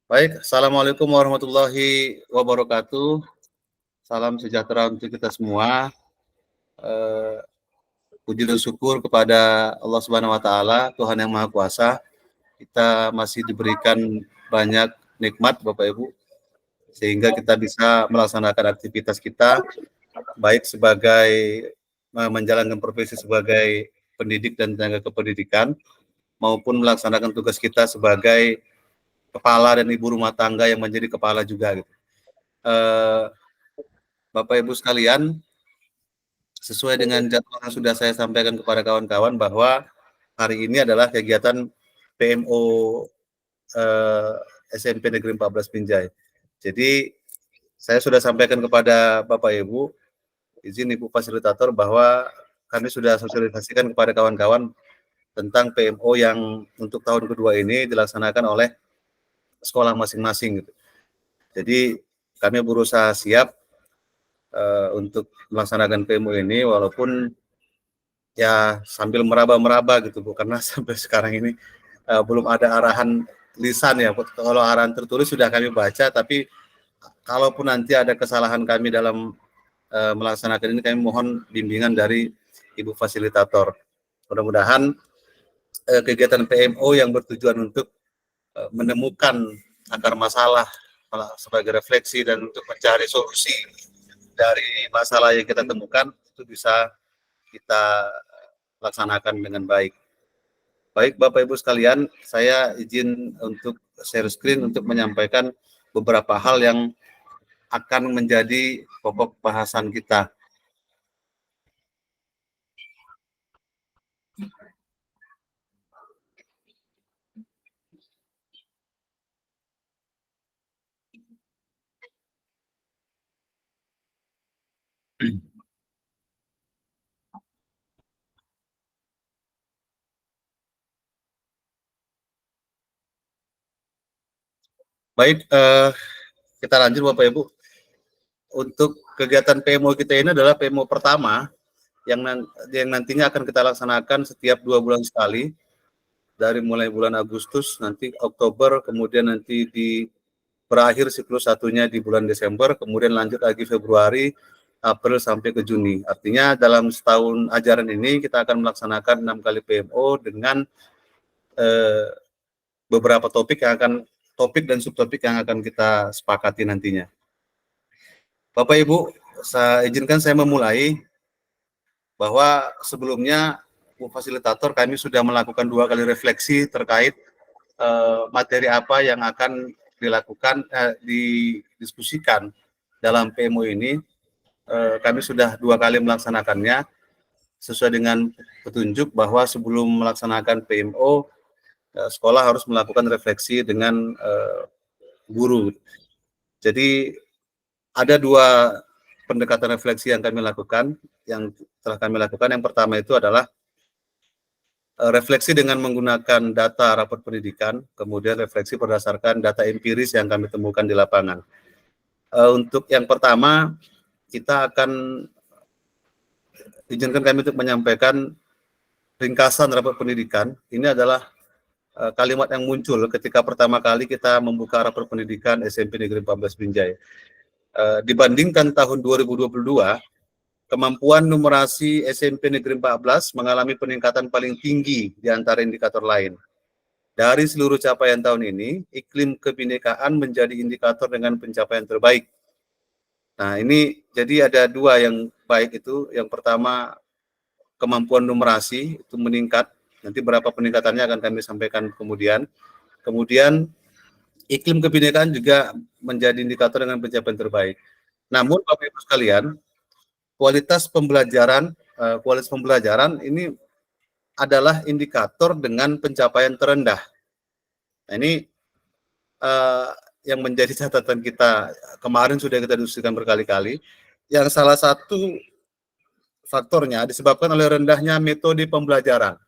Baik, Assalamualaikum warahmatullahi wabarakatuh. Salam sejahtera untuk kita semua. Eh, Puji dan syukur kepada Allah Subhanahu wa taala, Tuhan yang Maha Kuasa. Kita masih diberikan banyak nikmat Bapak Ibu sehingga kita bisa melaksanakan aktivitas kita baik sebagai menjalankan profesi sebagai pendidik dan tenaga kependidikan maupun melaksanakan tugas kita sebagai kepala dan ibu rumah tangga yang menjadi kepala juga gitu. Bapak Ibu sekalian, sesuai dengan jadwal yang sudah saya sampaikan kepada kawan-kawan bahwa hari ini adalah kegiatan PMO SMP Negeri 14 Binjai. Jadi saya sudah sampaikan kepada Bapak Ibu, izin Ibu Fasilitator, bahwa kami sudah sosialisasikan kepada kawan-kawan tentang PMO yang untuk tahun kedua ini dilaksanakan oleh sekolah masing-masing. Gitu. Jadi kami berusaha siap untuk melaksanakan PMO ini, walaupun ya sambil meraba-meraba gitu Bu, karena sampai sekarang ini belum ada arahan lisan ya. Kalau arahan tertulis sudah kami baca, tapi kalaupun nanti ada kesalahan kami dalam melaksanakan ini, kami mohon bimbingan dari Ibu Fasilitator. Mudah-mudahan kegiatan PMO yang bertujuan untuk menemukan akar masalah sebagai refleksi dan untuk mencari solusi dari masalah yang kita temukan itu bisa kita laksanakan dengan baik. Baik Bapak Ibu sekalian, saya izin untuk share screen untuk menyampaikan beberapa hal yang akan menjadi pokok bahasan kita. Baik, kita lanjut Bapak Ibu. Untuk kegiatan PMO kita ini adalah PMO pertama yang nantinya akan kita laksanakan setiap 2 bulan sekali, dari mulai bulan Agustus, nanti Oktober, kemudian nanti di berakhir siklus satunya di bulan Desember, kemudian lanjut lagi Februari, April sampai ke Juni. Artinya dalam setahun ajaran ini kita akan melaksanakan 6 kali PMO dengan beberapa topik dan subtopik yang akan kita sepakati nantinya. Bapak Ibu, saya izinkan saya memulai bahwa sebelumnya Bu Fasilitator kami sudah melakukan 2 kali refleksi terkait materi apa yang akan dilakukan, didiskusikan dalam PMO ini. Kami sudah 2 kali melaksanakannya sesuai dengan petunjuk bahwa sebelum melaksanakan PMO, sekolah harus melakukan refleksi dengan guru. Jadi ada 2 pendekatan refleksi yang kami lakukan, yang telah kami lakukan. Yang pertama itu adalah refleksi dengan menggunakan data rapor pendidikan, kemudian refleksi berdasarkan data empiris yang kami temukan di lapangan. Untuk yang pertama, kita akan izinkan kami untuk menyampaikan ringkasan rapor pendidikan. Ini adalah kalimat yang muncul ketika pertama kali kita membuka rapor pendidikan SMP Negeri 14 Binjai. Dibandingkan tahun 2022, kemampuan numerasi SMP Negeri 14 mengalami peningkatan paling tinggi di antara indikator lain. Dari seluruh capaian tahun ini, iklim kebinekaan menjadi indikator dengan pencapaian terbaik. Nah, ini jadi ada 2 yang baik itu. Yang pertama, kemampuan numerasi itu meningkat. Nanti berapa peningkatannya akan kami sampaikan kemudian. Kemudian, iklim kebinekaan juga menjadi indikator dengan pencapaian terbaik. Namun, Bapak Ibu sekalian, kualitas pembelajaran ini adalah indikator dengan pencapaian terendah. Nah, ini yang menjadi catatan kita kemarin sudah kita diskusikan berkali-kali. Yang salah satu faktornya disebabkan oleh rendahnya metode pembelajaran.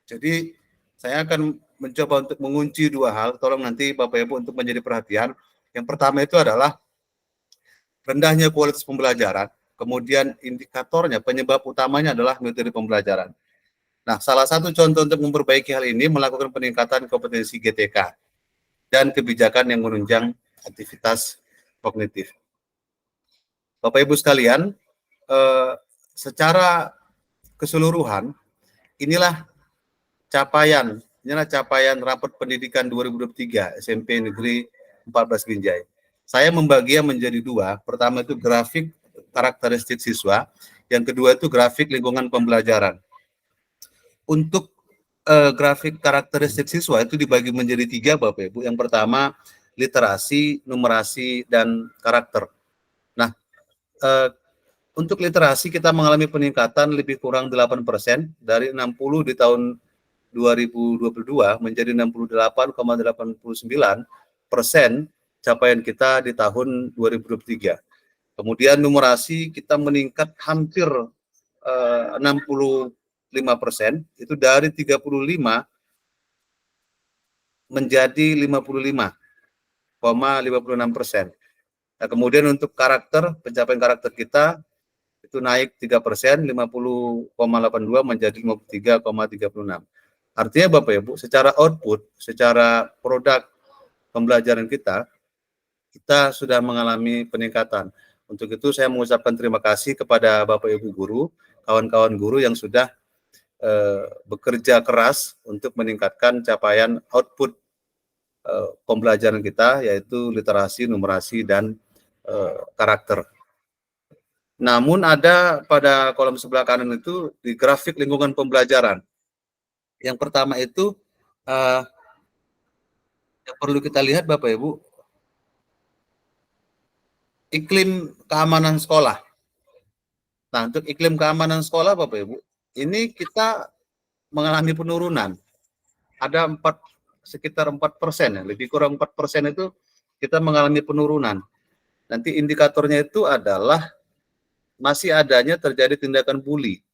Jadi saya akan mencoba untuk mengunci 2 hal. Tolong nanti Bapak Ibu untuk menjadi perhatian. Yang pertama itu adalah rendahnya kualitas pembelajaran. Kemudian indikatornya, penyebab utamanya adalah metode pembelajaran. Nah, salah satu contoh untuk memperbaiki hal ini melakukan peningkatan kompetensi GTK. dan kebijakan yang menunjang aktivitas kognitif. Bapak Ibu sekalian, secara keseluruhan inilah capaian rapot pendidikan 2023 SMP Negeri 14 Binjai. Saya membaginya menjadi dua. Pertama itu grafik karakteristik siswa, yang kedua itu grafik lingkungan pembelajaran. Untuk grafik karakteristik siswa itu dibagi menjadi tiga, Bapak Ibu. Yang pertama literasi, numerasi, dan karakter. Nah, untuk literasi kita mengalami peningkatan lebih kurang 8% dari 60 di tahun 2022 menjadi 68,89% capaian kita di tahun 2023. Kemudian numerasi kita meningkat hampir 65%, itu dari 35 menjadi 55,56%. Nah, kemudian untuk karakter, pencapaian karakter kita itu naik 3%, 50,82 menjadi 53,36. Artinya Bapak Ibu, secara output, secara produk pembelajaran kita sudah mengalami peningkatan. Untuk itu saya mengucapkan terima kasih kepada Bapak Ibu guru, kawan-kawan guru yang sudah bekerja keras untuk meningkatkan capaian output pembelajaran kita, yaitu literasi, numerasi, dan karakter. Namun ada pada kolom sebelah kanan itu di grafik lingkungan pembelajaran. Yang pertama itu yang perlu kita lihat Bapak Ibu, iklim keamanan sekolah. Nah, untuk iklim keamanan sekolah Bapak Ibu, ini kita mengalami penurunan. Ada sekitar 4%, ya, lebih kurang 4% itu kita mengalami penurunan. Nanti indikatornya itu adalah masih adanya terjadi tindakan bully.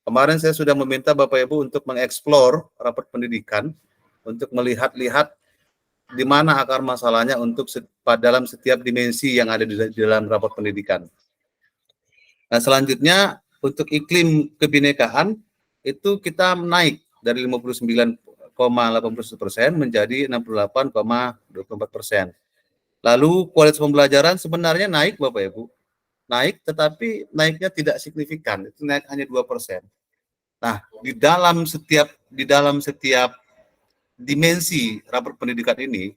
Kemarin saya sudah meminta Bapak Ibu untuk mengeksplor rapor pendidikan, untuk melihat-lihat di mana akar masalahnya untuk dalam setiap dimensi yang ada di dalam rapor pendidikan. Nah, selanjutnya untuk iklim kebinekaan itu kita naik dari 59,81% menjadi 68,24%. Lalu kualitas pembelajaran sebenarnya naik Bapak Ibu. Naik, tetapi naiknya tidak signifikan, itu naik hanya 2%. Nah, di dalam setiap dimensi rapor pendidikan ini,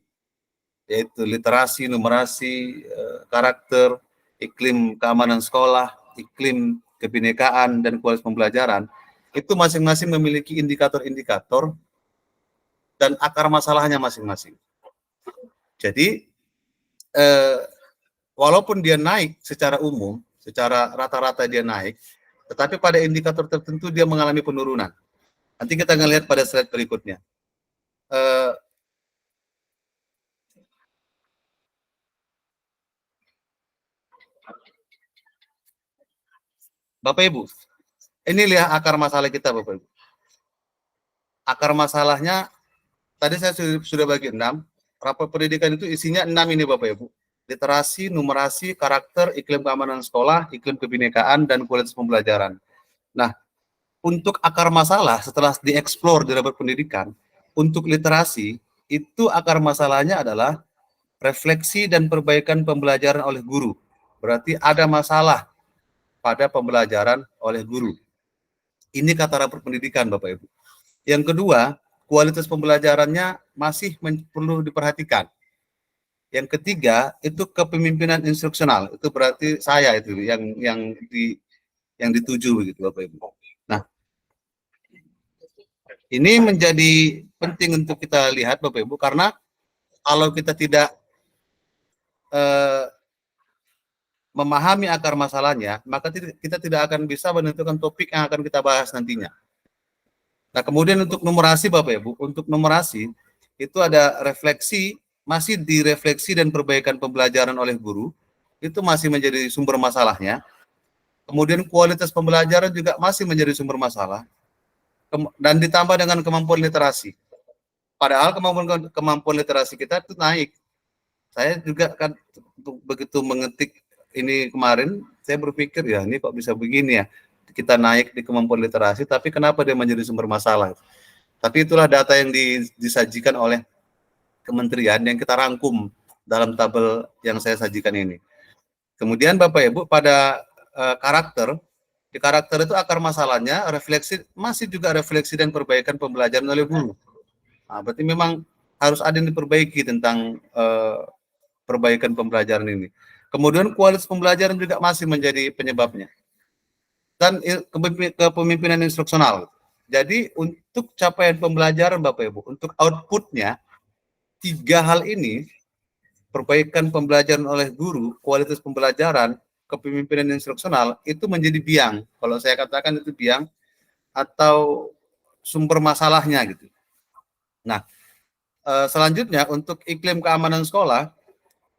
yaitu literasi, numerasi, karakter, iklim keamanan sekolah, iklim kebinekaan, dan kualitas pembelajaran, itu masing-masing memiliki indikator-indikator dan akar masalahnya masing-masing. Jadi, walaupun dia naik secara umum, secara rata-rata dia naik, tetapi pada indikator tertentu dia mengalami penurunan. Nanti kita akan lihat pada slide berikutnya. Bapak Ibu, ini lihat akar masalah kita Bapak Ibu. Akar masalahnya, tadi saya sudah bagi 6, rapor pendidikan itu isinya 6 ini Bapak Ibu. Literasi, numerasi, karakter, iklim keamanan sekolah, iklim kebinekaan, dan kualitas pembelajaran. Nah, untuk akar masalah setelah dieksplor di rapor pendidikan, untuk literasi, itu akar masalahnya adalah refleksi dan perbaikan pembelajaran oleh guru. Berarti ada masalah pada pembelajaran oleh guru. Ini kata rapor pendidikan Bapak Ibu. Yang kedua, kualitas pembelajarannya masih perlu diperhatikan. Yang ketiga, itu kepemimpinan instruksional. Itu berarti saya itu yang dituju begitu Bapak Ibu. Nah, ini menjadi penting untuk kita lihat Bapak Ibu, karena kalau kita tidak memahami akar masalahnya, maka kita tidak akan bisa menentukan topik yang akan kita bahas nantinya. Nah, kemudian untuk numerasi Bapak Ibu, untuk numerasi itu ada refleksi, masih direfleksi dan perbaikan pembelajaran oleh guru, itu masih menjadi sumber masalahnya. Kemudian kualitas pembelajaran juga masih menjadi sumber masalah, dan ditambah dengan kemampuan literasi. Padahal kemampuan literasi kita itu naik. Saya juga kan begitu mengetik ini kemarin, saya berpikir ya ini kok bisa begini ya, kita naik di kemampuan literasi, tapi kenapa dia menjadi sumber masalah? Tapi itulah data yang disajikan oleh kementerian yang kita rangkum dalam tabel yang saya sajikan ini. Kemudian Bapak Ibu pada karakter, di karakter itu akar masalahnya refleksi, masih juga refleksi dan perbaikan pembelajaran oleh guru. Nah, berarti memang harus ada yang diperbaiki tentang perbaikan pembelajaran ini. Kemudian kualitas pembelajaran juga masih menjadi penyebabnya. Dan kepemimpinan instruksional. Jadi untuk capaian pembelajaran Bapak Ibu, untuk outputnya, 3 hal ini, perbaikan pembelajaran oleh guru, kualitas pembelajaran, kepemimpinan instruksional, itu menjadi biang. Kalau saya katakan itu biang atau sumber masalahnya gitu. Nah, selanjutnya untuk iklim keamanan sekolah,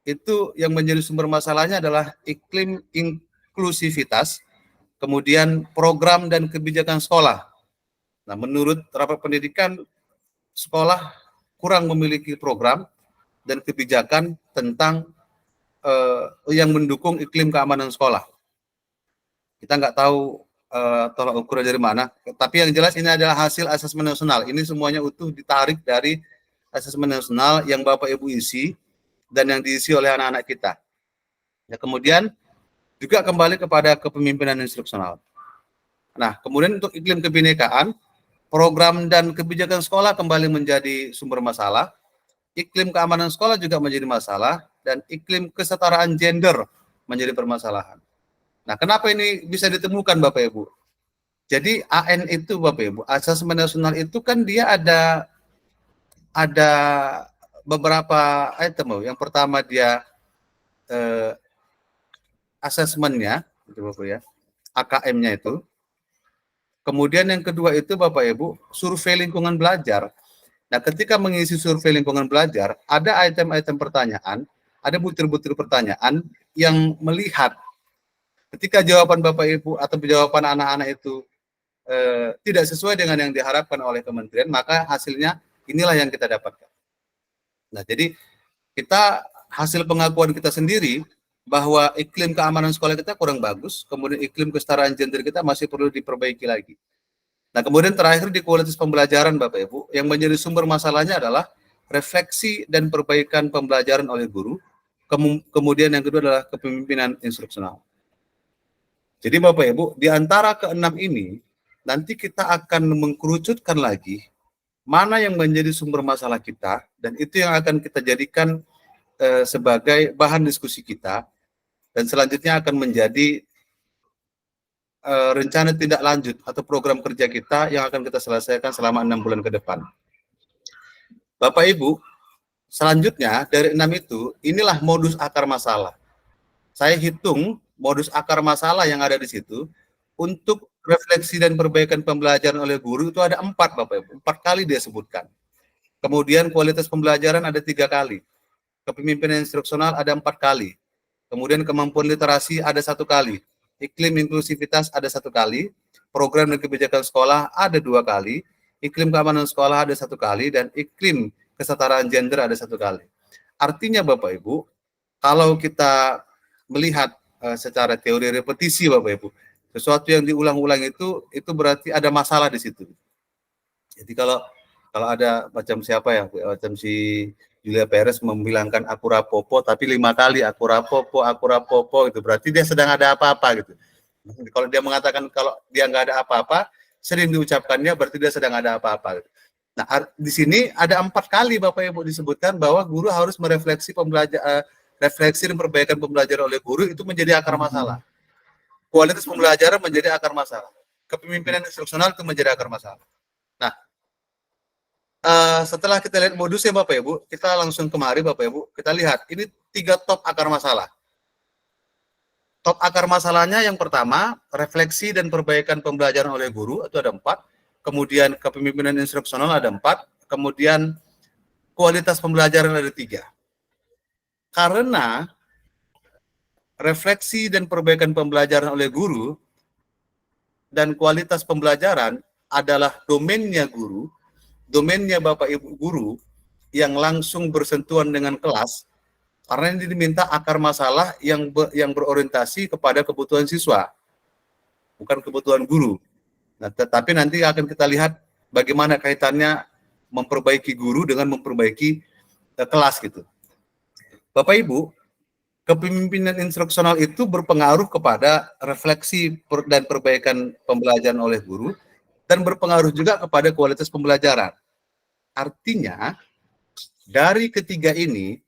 itu yang menjadi sumber masalahnya adalah iklim inklusivitas, kemudian program dan kebijakan sekolah. Nah, menurut rapat pendidikan, sekolah kurang memiliki program dan kebijakan tentang yang mendukung iklim keamanan sekolah. Kita nggak tahu tolak ukur dari mana, tapi yang jelas ini adalah hasil asesmen nasional. Ini semuanya utuh ditarik dari asesmen nasional yang Bapak Ibu isi dan yang diisi oleh anak-anak kita. Ya, kemudian juga kembali kepada kepemimpinan instruksional. Nah, kemudian untuk iklim kebinekaan, program dan kebijakan sekolah kembali menjadi sumber masalah, iklim keamanan sekolah juga menjadi masalah, dan iklim kesetaraan gender menjadi permasalahan. Nah, kenapa ini bisa ditemukan Bapak Ibu? Jadi AN itu Bapak Ibu, asesmen nasional itu kan dia ada beberapa item. Yang pertama dia asesmennya, itu Bapak ya, AKM-nya itu. Kemudian yang kedua itu Bapak Ibu, survei lingkungan belajar. Nah, ketika mengisi survei lingkungan belajar, ada item-item pertanyaan, ada butir-butir pertanyaan yang melihat ketika jawaban Bapak Ibu atau jawaban anak-anak itu tidak sesuai dengan yang diharapkan oleh kementerian, maka hasilnya inilah yang kita dapatkan. Nah, jadi kita hasil pengakuan kita sendiri bahwa iklim keamanan sekolah kita kurang bagus, kemudian iklim kesetaraan gender kita masih perlu diperbaiki lagi. Nah, kemudian terakhir di kualitas pembelajaran Bapak Ibu, yang menjadi sumber masalahnya adalah refleksi dan perbaikan pembelajaran oleh guru, kemudian yang kedua adalah kepemimpinan instruksional. Jadi Bapak Ibu, di antara keenam ini, nanti kita akan mengkerucutkan lagi mana yang menjadi sumber masalah kita, dan itu yang akan kita jadikan sebagai bahan diskusi kita, dan selanjutnya akan menjadi rencana tindak lanjut atau program kerja kita yang akan kita selesaikan selama 6 bulan ke depan. Bapak Ibu, selanjutnya dari 6 itu, inilah modus akar masalah. Saya hitung modus akar masalah yang ada di situ. Untuk refleksi dan perbaikan pembelajaran oleh guru itu ada 4 Bapak Ibu, 4 kali dia sebutkan. Kemudian kualitas pembelajaran ada 3 kali. Kepemimpinan instruksional ada 4 kali. Kemudian kemampuan literasi ada 1 kali. Iklim inklusivitas ada 1 kali. Program dan kebijakan sekolah ada 2 kali. Iklim keamanan sekolah ada 1 kali. Dan iklim kesetaraan gender ada 1 kali. Artinya Bapak Ibu, kalau kita melihat secara teori repetisi Bapak Ibu, sesuatu yang diulang-ulang itu berarti ada masalah di situ. Jadi kalau ada macam siapa ya, macam si Julia Perez membilangkan aku rapopo, tapi 5 kali aku rapopo, itu berarti dia sedang ada apa-apa gitu. Kalau dia mengatakan kalau dia nggak ada apa-apa, sering diucapkannya berarti dia sedang ada apa-apa gitu. Nah, di sini ada 4 kali Bapak Ibu disebutkan bahwa guru harus merefleksi refleksi dan perbaikan pembelajaran oleh guru itu menjadi akar masalah. Kualitas pembelajaran menjadi akar masalah. Kepemimpinan instruksional itu menjadi akar masalah. Nah, setelah kita lihat modusnya Bapak Ibu, kita langsung kemari Bapak Ibu, kita lihat ini 3 top akar masalah. Top akar masalahnya yang pertama, refleksi dan perbaikan pembelajaran oleh guru itu ada 4, kemudian kepemimpinan instruksional ada 4, kemudian kualitas pembelajaran ada 3. Karena refleksi dan perbaikan pembelajaran oleh guru dan kualitas pembelajaran adalah domainnya guru, domainnya Bapak Ibu guru yang langsung bersentuhan dengan kelas, karena ini diminta akar masalah yang berorientasi kepada kebutuhan siswa, bukan kebutuhan guru. Nah, tetapi nanti akan kita lihat bagaimana kaitannya memperbaiki guru dengan memperbaiki kelas gitu. Bapak Ibu, kepemimpinan instruksional itu berpengaruh kepada refleksi dan perbaikan pembelajaran oleh guru dan berpengaruh juga kepada kualitas pembelajaran. Artinya, dari ketiga ini,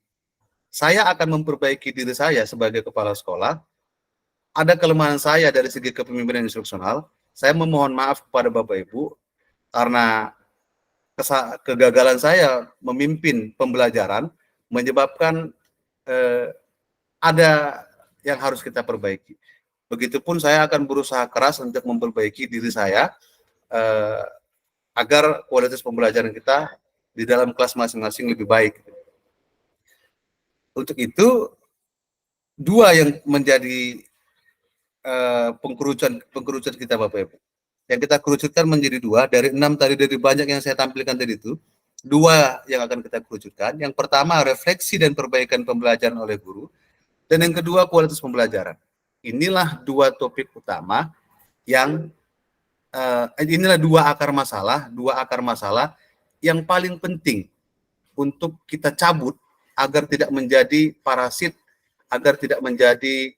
saya akan memperbaiki diri saya sebagai kepala sekolah. Ada kelemahan saya dari segi kepemimpinan instruksional. Saya memohon maaf kepada Bapak Ibu karena kegagalan saya memimpin pembelajaran menyebabkan ada yang harus kita perbaiki. Begitupun saya akan berusaha keras untuk memperbaiki diri saya agar kualitas pembelajaran kita di dalam kelas masing-masing lebih baik. Untuk itu, dua yang menjadi pengkerucutan kita Bapak Ibu. Yang kita kerucutkan menjadi dua, dari 6 tadi, dari banyak yang saya tampilkan tadi itu, dua yang akan kita kerucutkan. Yang pertama, refleksi dan perbaikan pembelajaran oleh guru, dan yang kedua, kualitas pembelajaran. Inilah dua topik utama yang inilah dua akar masalah yang paling penting untuk kita cabut agar tidak menjadi parasit, agar tidak menjadi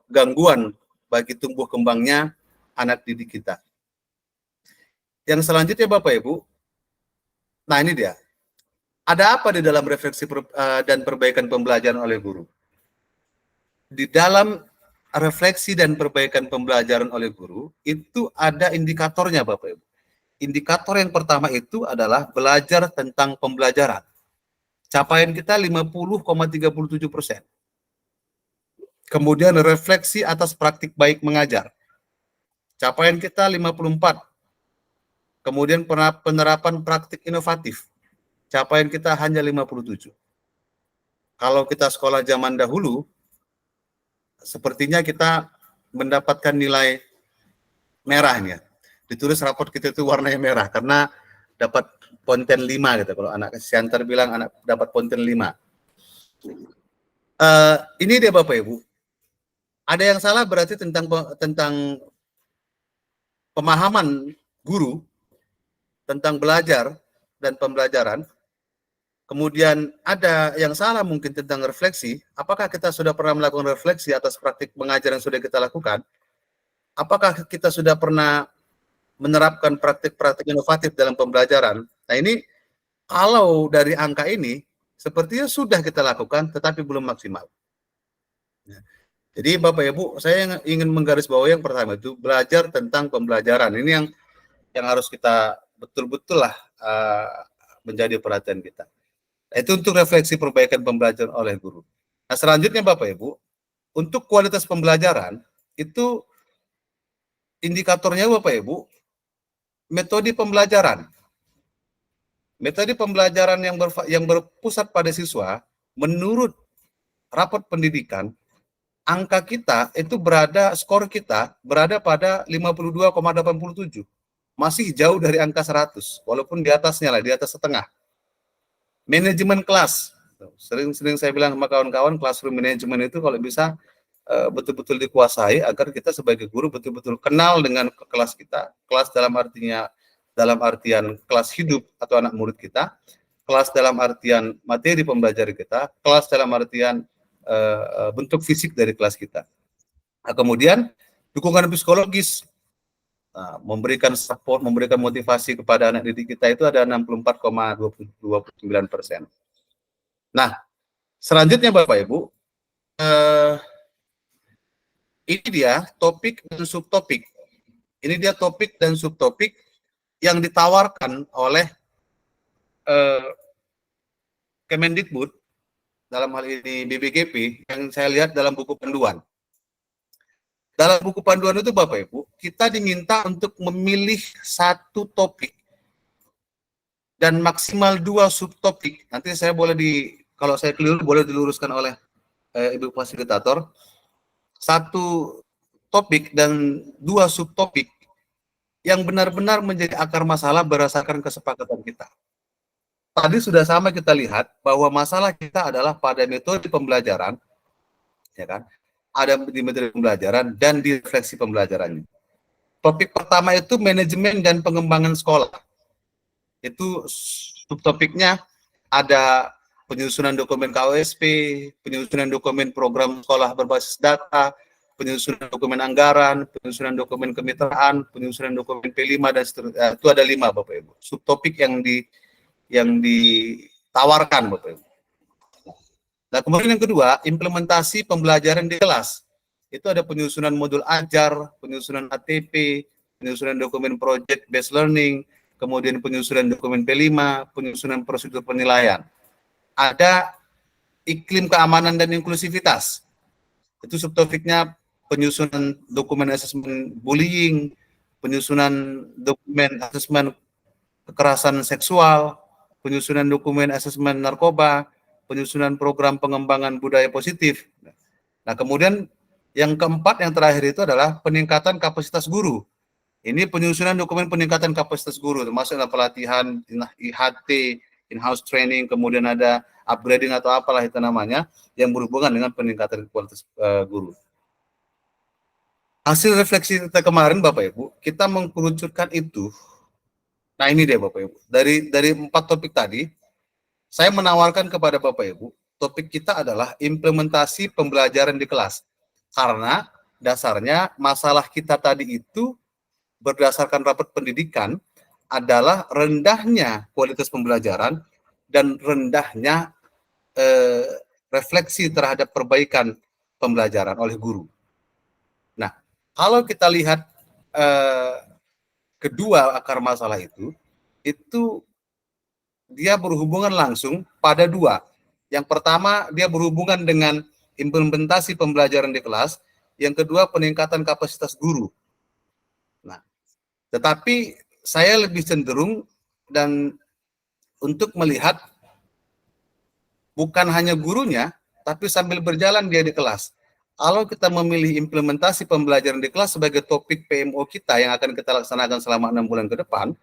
gangguan bagi tumbuh kembangnya anak didik kita. Yang selanjutnya Bapak Ibu, nah ini dia. Ada apa di dalam refleksi dan perbaikan pembelajaran oleh guru? Di dalam refleksi dan perbaikan pembelajaran oleh guru, itu ada indikatornya Bapak Ibu. Indikator yang pertama itu adalah belajar tentang pembelajaran. Capaian kita 50,37%. Kemudian refleksi atas praktik baik mengajar. Capaian kita 54. Kemudian penerapan praktik inovatif. Capaian kita hanya 57. Kalau kita sekolah zaman dahulu, sepertinya kita mendapatkan nilai merahnya. Ditulis raport kita itu warnanya merah karena dapat ponten 5 gitu. Kalau anak Siantar bilang anak dapat ponten 5. Ini dia Bapak Ibu. Ada yang salah berarti tentang pemahaman guru tentang belajar dan pembelajaran. Kemudian ada yang salah mungkin tentang refleksi. Apakah kita sudah pernah melakukan refleksi atas praktik mengajar yang sudah kita lakukan? Apakah kita sudah pernah menerapkan praktik-praktik inovatif dalam pembelajaran? Nah ini, kalau dari angka ini, sepertinya sudah kita lakukan, tetapi belum maksimal. Jadi Bapak Ibu, saya ingin menggarisbawahi yang pertama itu, belajar tentang pembelajaran. Ini yang harus kita betul-betul lah menjadi perhatian kita. Itu untuk refleksi perbaikan pembelajaran oleh guru. Nah selanjutnya Bapak Ibu, untuk kualitas pembelajaran, itu indikatornya Bapak Ibu, metode pembelajaran. Metode pembelajaran yang berpusat pada siswa, menurut raport pendidikan, angka kita itu skor kita berada pada 52,87. Masih jauh dari angka 100, walaupun di atasnya lah, di atas setengah. Manajemen kelas, sering saya bilang sama kawan-kawan, classroom management itu kalau bisa betul-betul dikuasai agar kita sebagai guru betul-betul kenal dengan kelas kita. Kelas dalam artian kelas hidup atau anak murid kita, kelas dalam artian materi pembelajaran kita, kelas dalam artian bentuk fisik dari kelas kita. Nah, kemudian dukungan psikologis, memberikan support, memberikan motivasi kepada anak didik kita itu ada 64,29%. Nah, selanjutnya Bapak Ibu, ini dia topik dan subtopik. Ini dia topik dan subtopik yang ditawarkan oleh Kemendikbud, dalam hal ini BBGP, yang saya lihat dalam buku panduan. Dalam buku panduan itu Bapak Ibu, kita diminta untuk memilih satu topik dan maksimal 2 subtopik. Nanti saya kalau saya keliru boleh diluruskan oleh Ibu fasilitator. 1 topik dan 2 subtopik yang benar-benar menjadi akar masalah berdasarkan kesepakatan kita. Tadi sudah sama kita lihat bahwa masalah kita adalah pada metode pembelajaran, ya kan? Ada di metode pembelajaran dan di refleksi pembelajarannya. Topik pertama itu manajemen dan pengembangan sekolah. Itu subtopiknya ada penyusunan dokumen KOSP, penyusunan dokumen program sekolah berbasis data, penyusunan dokumen anggaran, penyusunan dokumen kemitraan, penyusunan dokumen P5 dan seterusnya. Itu ada 5 Bapak Ibu. Subtopik yang ditawarkan Bapak Ibu. Nah, kemudian yang kedua, implementasi pembelajaran di kelas. Itu ada penyusunan modul ajar, penyusunan ATP, penyusunan dokumen project based learning, kemudian penyusunan dokumen P5, penyusunan prosedur penilaian. Ada iklim keamanan dan inklusivitas. Itu subtopiknya penyusunan dokumen asesmen bullying, penyusunan dokumen asesmen kekerasan seksual, penyusunan dokumen asesmen narkoba, penyusunan program pengembangan budaya positif. Nah, kemudian yang keempat, yang terakhir itu adalah peningkatan kapasitas guru. Ini penyusunan dokumen peningkatan kapasitas guru, termasuk pelatihan IHT, in-house training, kemudian ada upgrading atau apalah itu namanya, yang berhubungan dengan peningkatan kualitas guru. Hasil refleksi kita kemarin, Bapak Ibu, kita mengkerucutkan itu. Nah, ini deh Bapak Ibu, dari 4 topik tadi, saya menawarkan kepada Bapak Ibu, topik kita adalah implementasi pembelajaran di kelas. Karena dasarnya masalah kita tadi itu berdasarkan rapat pendidikan adalah rendahnya kualitas pembelajaran dan rendahnya refleksi terhadap perbaikan pembelajaran oleh guru. Nah, kalau kita lihat kedua akar masalah itu dia berhubungan langsung pada 2. Yang pertama, dia berhubungan dengan implementasi pembelajaran di kelas. Yang kedua, peningkatan kapasitas guru. Nah, tetapi saya lebih cenderung dan untuk melihat bukan hanya gurunya, tapi sambil berjalan dia di kelas. Kalau kita memilih implementasi pembelajaran di kelas sebagai topik PMO kita yang akan kita laksanakan selama 6 bulan ke depan,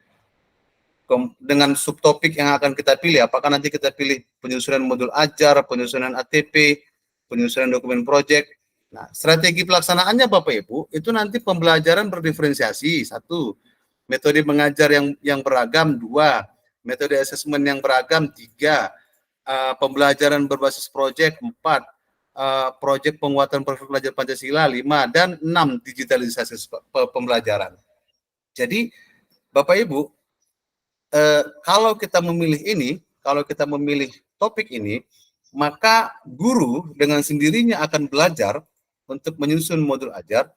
dengan subtopik yang akan kita pilih, apakah nanti kita pilih penyusunan modul ajar, penyusunan ATP, penyusunan dokumen project. Nah, strategi pelaksanaannya Bapak Ibu, itu nanti pembelajaran berdiferensiasi, 1, metode mengajar yang beragam, 2, metode asesmen yang beragam, 3, pembelajaran berbasis project, 4, project penguatan profil belajar Pancasila, 5, dan 6, digitalisasi pembelajaran. Jadi, Bapak Ibu, kalau kita memilih topik ini, maka guru dengan sendirinya akan belajar untuk menyusun modul ajar,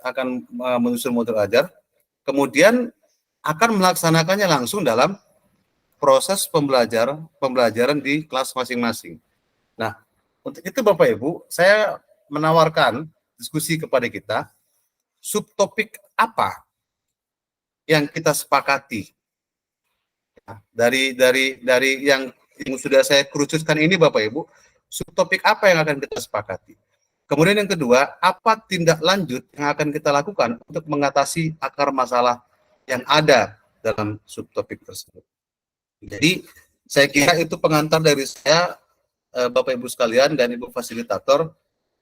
akan menyusun modul ajar, kemudian akan melaksanakannya langsung dalam proses pembelajaran di kelas masing-masing. Nah, untuk itu Bapak Ibu, saya menawarkan diskusi kepada kita, subtopik apa yang kita sepakati. Dari yang sudah saya kerucutkan ini Bapak Ibu, subtopik apa yang akan kita sepakati. Kemudian yang kedua, apa tindak lanjut yang akan kita lakukan untuk mengatasi akar masalah yang ada dalam subtopik tersebut. Jadi saya kira itu pengantar dari saya, Bapak Ibu sekalian dan Ibu fasilitator.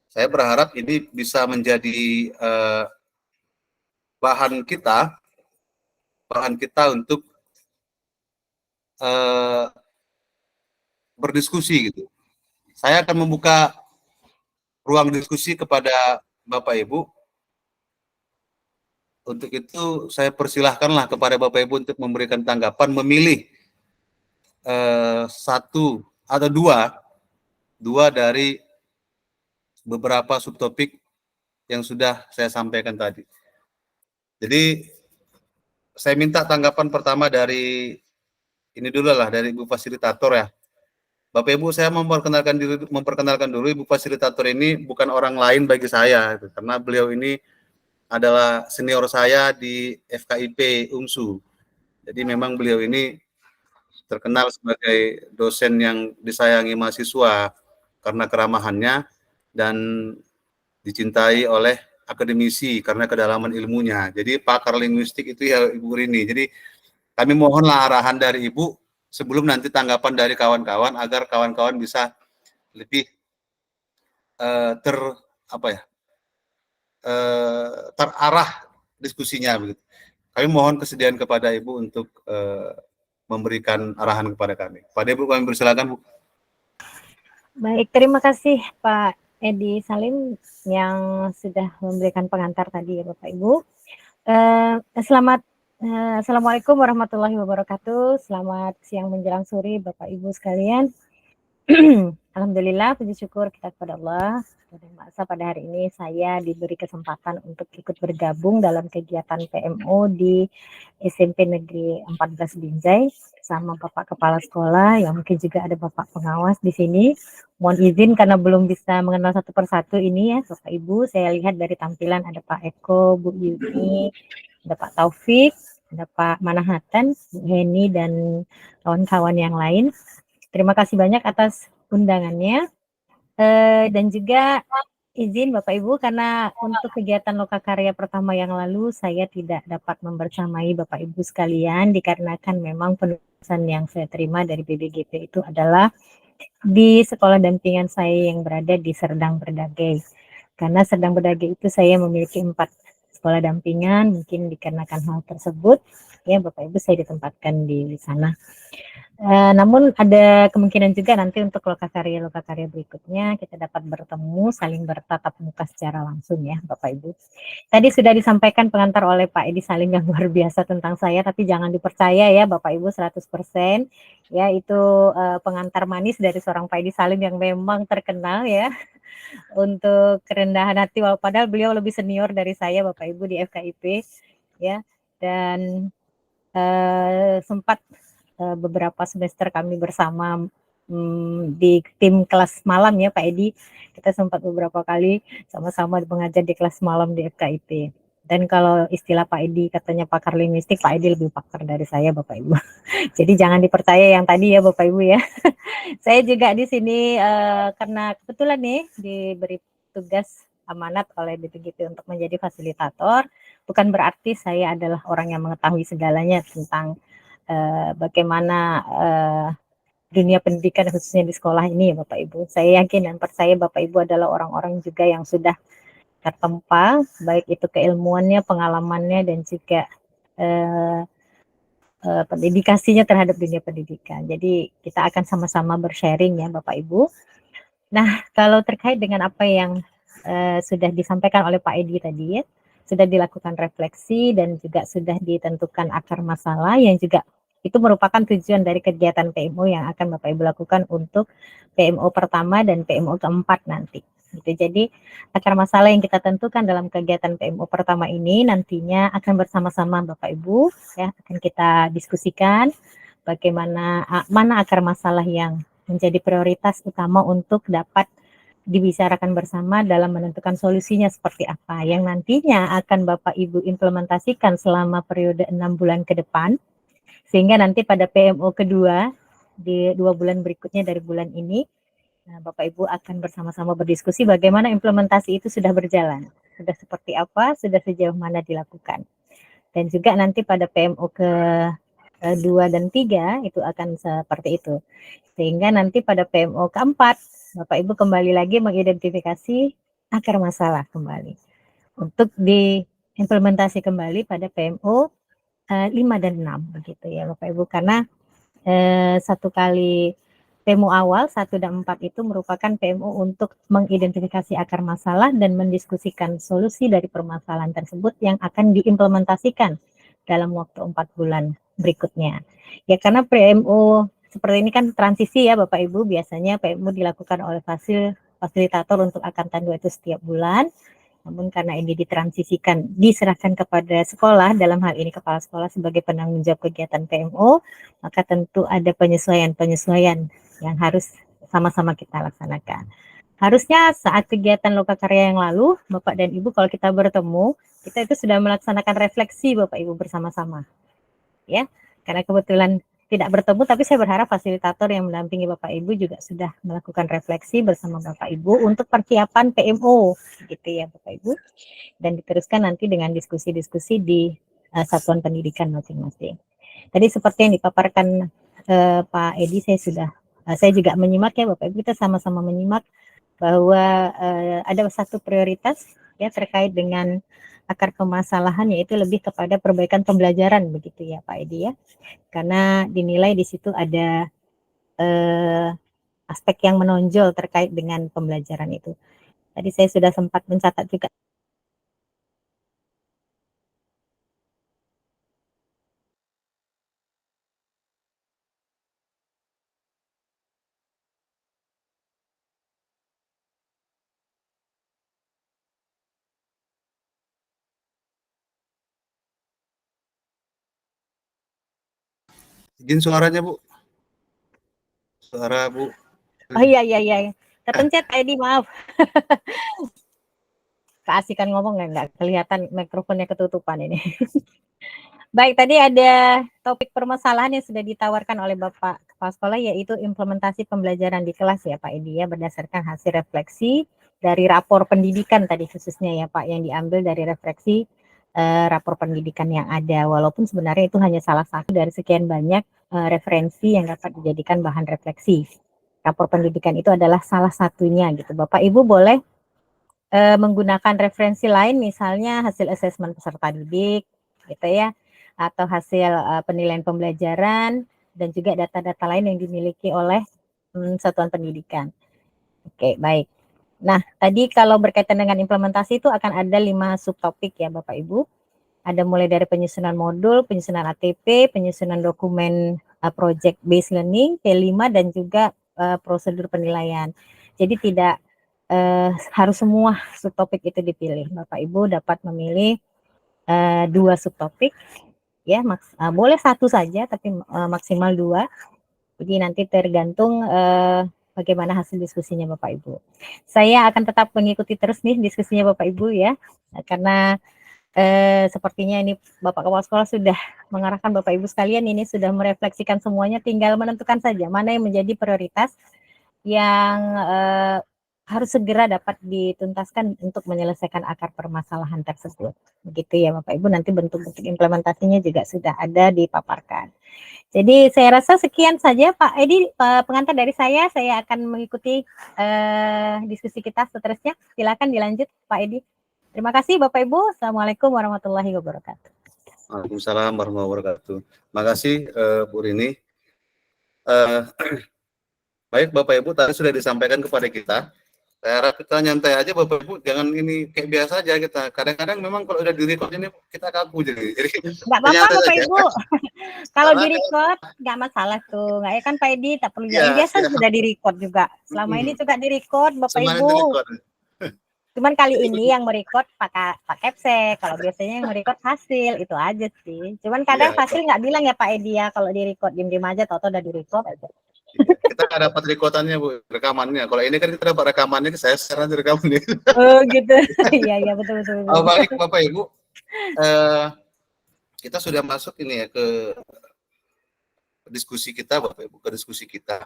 Saya berharap ini bisa menjadi bahan kita untuk berdiskusi gitu. Saya akan membuka ruang diskusi kepada Bapak Ibu. Untuk itu saya persilahkanlah kepada Bapak Ibu untuk memberikan tanggapan, memilih 1 atau 2 dari beberapa subtopik yang sudah saya sampaikan tadi. Jadi saya minta tanggapan pertama dari ini dulu lah, dari Ibu fasilitator ya. Bapak Ibu, saya memperkenalkan dulu Ibu fasilitator ini bukan orang lain bagi saya, karena beliau ini adalah senior saya di FKIP UMSU. Jadi memang beliau ini terkenal sebagai dosen yang disayangi mahasiswa karena keramahannya dan dicintai oleh akademisi karena kedalaman ilmunya. Jadi pakar linguistik itu ya Ibu Rini. Jadi kami mohonlah arahan dari Ibu sebelum nanti tanggapan dari kawan-kawan agar kawan-kawan bisa lebih terarah diskusinya begitu. Kami mohon kesediaan kepada Ibu untuk memberikan arahan kepada kami. Pada Ibu kami persilakan, Bu. Baik, terima kasih Pak Edi Salim yang sudah memberikan pengantar tadi ya Bapak Ibu. Assalamualaikum warahmatullahi wabarakatuh. Selamat siang menjelang sore Bapak Ibu sekalian. Alhamdulillah, puji syukur kita kepada Allah. Masa pada hari ini saya diberi kesempatan untuk ikut bergabung dalam kegiatan PMO di SMP Negeri 14 Binjai sama Bapak Kepala Sekolah, yang mungkin juga ada Bapak Pengawas di sini. Mohon izin karena belum bisa mengenal satu persatu ini ya Bapak Ibu. Saya lihat dari tampilan ada Pak Eko, Bu Yuni, ada Pak Taufik, ada Pak Manahatan, Bu Heni, dan kawan-kawan yang lain. Terima kasih banyak atas undangannya. Dan juga izin Bapak Ibu, karena untuk kegiatan lokakarya pertama yang lalu saya tidak dapat membersamai Bapak Ibu sekalian dikarenakan memang penugasan yang saya terima dari BBGP itu adalah di sekolah dampingan saya yang berada di Serdang Berdagai. Karena Serdang Berdagai itu saya memiliki 4 sekolah dampingan, mungkin dikarenakan hal tersebut ya Bapak Ibu saya ditempatkan di sana. Namun ada kemungkinan juga nanti untuk lokakarya berikutnya kita dapat bertemu, saling bertatap muka secara langsung ya Bapak Ibu. Tadi sudah disampaikan pengantar oleh Pak Edi Salim yang luar biasa tentang saya, tapi jangan dipercaya ya Bapak Ibu 100%. Ya itu pengantar manis dari seorang Pak Edi Salim yang memang terkenal ya untuk kerendahan hati, padahal beliau lebih senior dari saya Bapak Ibu di FKIP ya. Dan sempat beberapa semester kami bersama di tim kelas malam ya Pak Edi. Kita sempat beberapa kali sama-sama mengajar di kelas malam di FKIP. Dan kalau istilah Pak Edi katanya pakar linguistik, Pak Edi lebih pakar dari saya Bapak Ibu. Jadi jangan dipercaya yang tadi ya Bapak Ibu ya. Saya juga di sini karena kebetulan nih diberi tugas amanat oleh BPGP untuk menjadi fasilitator. Bukan berarti saya adalah orang yang mengetahui segalanya tentang bagaimana dunia pendidikan khususnya di sekolah ini ya Bapak Ibu. Saya yakin dan percaya Bapak Ibu adalah orang-orang juga yang sudah tertempa, baik itu keilmuannya, pengalamannya, dan juga dedikasinya terhadap dunia pendidikan. Jadi kita akan sama-sama bersharing ya Bapak Ibu. Nah, kalau terkait dengan apa yang sudah disampaikan oleh Pak Edi tadi ya, sudah dilakukan refleksi dan juga sudah ditentukan akar masalah yang juga itu merupakan tujuan dari kegiatan PMO yang akan Bapak Ibu lakukan untuk PMO pertama dan PMO keempat nanti. Gitu. Jadi akar masalah yang kita tentukan dalam kegiatan PMO pertama ini nantinya akan bersama-sama Bapak Ibu ya akan kita diskusikan bagaimana mana akar masalah yang menjadi prioritas utama untuk dapat dibicarakan bersama dalam menentukan solusinya seperti apa yang nantinya akan Bapak Ibu implementasikan selama periode 6 bulan ke depan. Sehingga nanti pada PMO kedua di 2 bulan berikutnya dari bulan ini, Bapak Ibu akan bersama-sama berdiskusi bagaimana implementasi itu sudah berjalan, sudah seperti apa, sudah sejauh mana dilakukan. Dan juga nanti pada PMO ke 2 dan 3 itu akan seperti itu. Sehingga nanti pada PMO keempat, Bapak Ibu kembali lagi mengidentifikasi akar masalah kembali untuk diimplementasi kembali pada PMO 5 dan 6 begitu ya Bapak Ibu, karena satu kali PMO awal 1 dan 4 itu merupakan PMO untuk mengidentifikasi akar masalah dan mendiskusikan solusi dari permasalahan tersebut yang akan diimplementasikan dalam waktu 4 bulan berikutnya. Ya karena PMO seperti ini kan transisi ya Bapak Ibu, biasanya PMO dilakukan oleh fasilitator untuk angkatan 2 itu setiap bulan. Namun karena ini ditransisikan, diserahkan kepada sekolah, dalam hal ini kepala sekolah sebagai penanggung jawab kegiatan PMO, maka tentu ada penyesuaian-penyesuaian yang harus sama-sama kita laksanakan. Harusnya saat kegiatan lokakarya yang lalu, Bapak dan Ibu kalau kita bertemu, kita itu sudah melaksanakan refleksi Bapak Ibu bersama-sama. Ya, karena kebetulan tidak bertemu, tapi saya berharap fasilitator yang mendampingi Bapak Ibu juga sudah melakukan refleksi bersama Bapak Ibu untuk persiapan PMO, gitu ya Bapak Ibu, dan diteruskan nanti dengan diskusi-diskusi di satuan pendidikan masing-masing. Tadi seperti yang dipaparkan Pak Edi, saya juga menyimak ya Bapak Ibu, kita sama-sama menyimak bahwa ada satu prioritas ya terkait dengan akar permasalahan yaitu lebih kepada perbaikan pembelajaran begitu ya Pak Edi ya. Karena dinilai di situ ada aspek yang menonjol terkait dengan pembelajaran itu. Tadi saya sudah sempat mencatat juga. Izin suaranya Bu. Suara Bu. Oh iya. Kepencet Pak Edi, maaf. Keasikan ngomong nggak kelihatan mikrofonnya ketutupan ini. Baik, tadi ada topik permasalahan yang sudah ditawarkan oleh Bapak Kepala Sekolah yaitu implementasi pembelajaran di kelas ya Pak Edi ya berdasarkan hasil refleksi dari rapor pendidikan tadi khususnya ya Pak yang diambil dari refleksi rapor pendidikan yang ada walaupun sebenarnya itu hanya salah satu dari sekian banyak referensi yang dapat dijadikan bahan refleksi. Rapor pendidikan itu adalah salah satunya gitu. Bapak Ibu boleh menggunakan referensi lain misalnya hasil asesmen peserta didik gitu ya atau hasil penilaian pembelajaran dan juga data-data lain yang dimiliki oleh satuan pendidikan. Oke, baik. Nah, tadi kalau berkaitan dengan implementasi itu akan ada 5 subtopik ya Bapak Ibu. Ada mulai dari penyusunan modul, penyusunan ATP, penyusunan dokumen project based learning, P5 dan juga prosedur penilaian. Jadi tidak harus semua subtopik itu dipilih. Bapak Ibu dapat memilih 2 subtopik ya boleh 1 saja tapi maksimal 2. Jadi nanti tergantung bagaimana hasil diskusinya Bapak Ibu. Saya akan tetap mengikuti terus nih diskusinya Bapak Ibu ya, karena sepertinya ini Bapak Kepala Sekolah sudah mengarahkan Bapak Ibu sekalian ini sudah merefleksikan semuanya, tinggal menentukan saja mana yang menjadi prioritas yang harus segera dapat dituntaskan untuk menyelesaikan akar permasalahan tersebut. Begitu ya Bapak Ibu, nanti bentuk-bentuk implementasinya juga sudah ada dipaparkan. Jadi saya rasa sekian saja Pak Edi, pengantar dari saya akan mengikuti diskusi kita seterusnya. Silakan dilanjut Pak Edi. Terima kasih Bapak Ibu. Assalamualaikum warahmatullahi wabarakatuh. Waalaikumsalam warahmatullahi wabarakatuh. Makasih Bu Rini. Baik Bapak Ibu, tadi sudah disampaikan kepada kita. Saya harap kita nyantai aja Bapak Ibu, jangan ini kayak biasa aja kita. Kadang-kadang memang kalau udah di-record ini kita kaku jadi. Nggak apa-apa Bapak Ibu. Kalau di-record nggak masalah tuh. Nggak ya kan Pak Edi, tak perlu yang biasa sudah di-record juga. Selama ini juga di-record Bapak Ibu. Cuman kali ini yang merecord pakai capsek. Kalau biasanya yang merecord hasil itu aja sih. Cuman kadang hasil nggak bilang ya Pak Edi ya kalau di-record diem-diem aja, tau-tau udah di-record aja. Kita nggak dapat rekotannya Bu, rekamannya. Kalau ini kan kita dapat rekamannya, saya share aja rekamannya. Oh gitu. Iya betul. Oh, baik Bapak Ibu, kita sudah masuk ini ya ke diskusi kita Bapak Ibu, ke diskusi kita.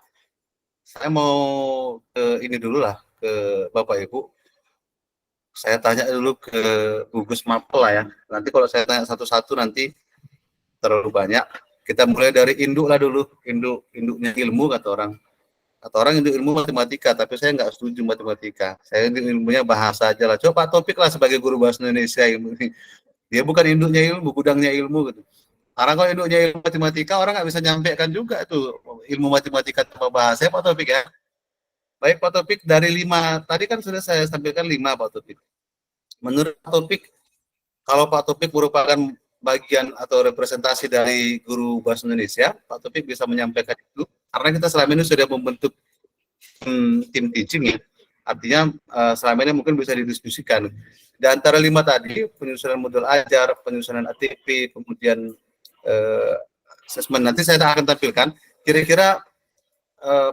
Saya mau ke ini dulu lah ke Bapak Ibu. Saya tanya dulu ke gugus mapel lah ya. Nanti kalau saya tanya satu-satu nanti terlalu banyak. Kita mulai dari induk lah dulu, induknya ilmu kata orang. Kata orang induk ilmu matematika, tapi saya nggak setuju matematika. Saya ilmunya bahasa aja lah. Coba topik lah sebagai guru bahasa Indonesia ilmu ini. Dia bukan induknya ilmu, gudangnya ilmu gitu. Karena kalau induknya ilmu matematika, orang nggak bisa nyampaikan juga tuh ilmu matematika tanpa bahasa. Pak Topik ya. Baik Pak Topik, dari 5, tadi kan sudah saya sampaikan 5 Pak Topik. Menurut Pak Topik, kalau Pak Topik merupakan bagian atau representasi dari guru bahasa Indonesia, Pak Topik bisa menyampaikan itu. Karena kita selama ini sudah membentuk tim teaching ya. Artinya selama ini mungkin bisa didiskusikan. Di antara 5 tadi, penyusunan modul ajar, penyusunan ATP, kemudian assessment, nanti saya akan tampilkan. Kira-kira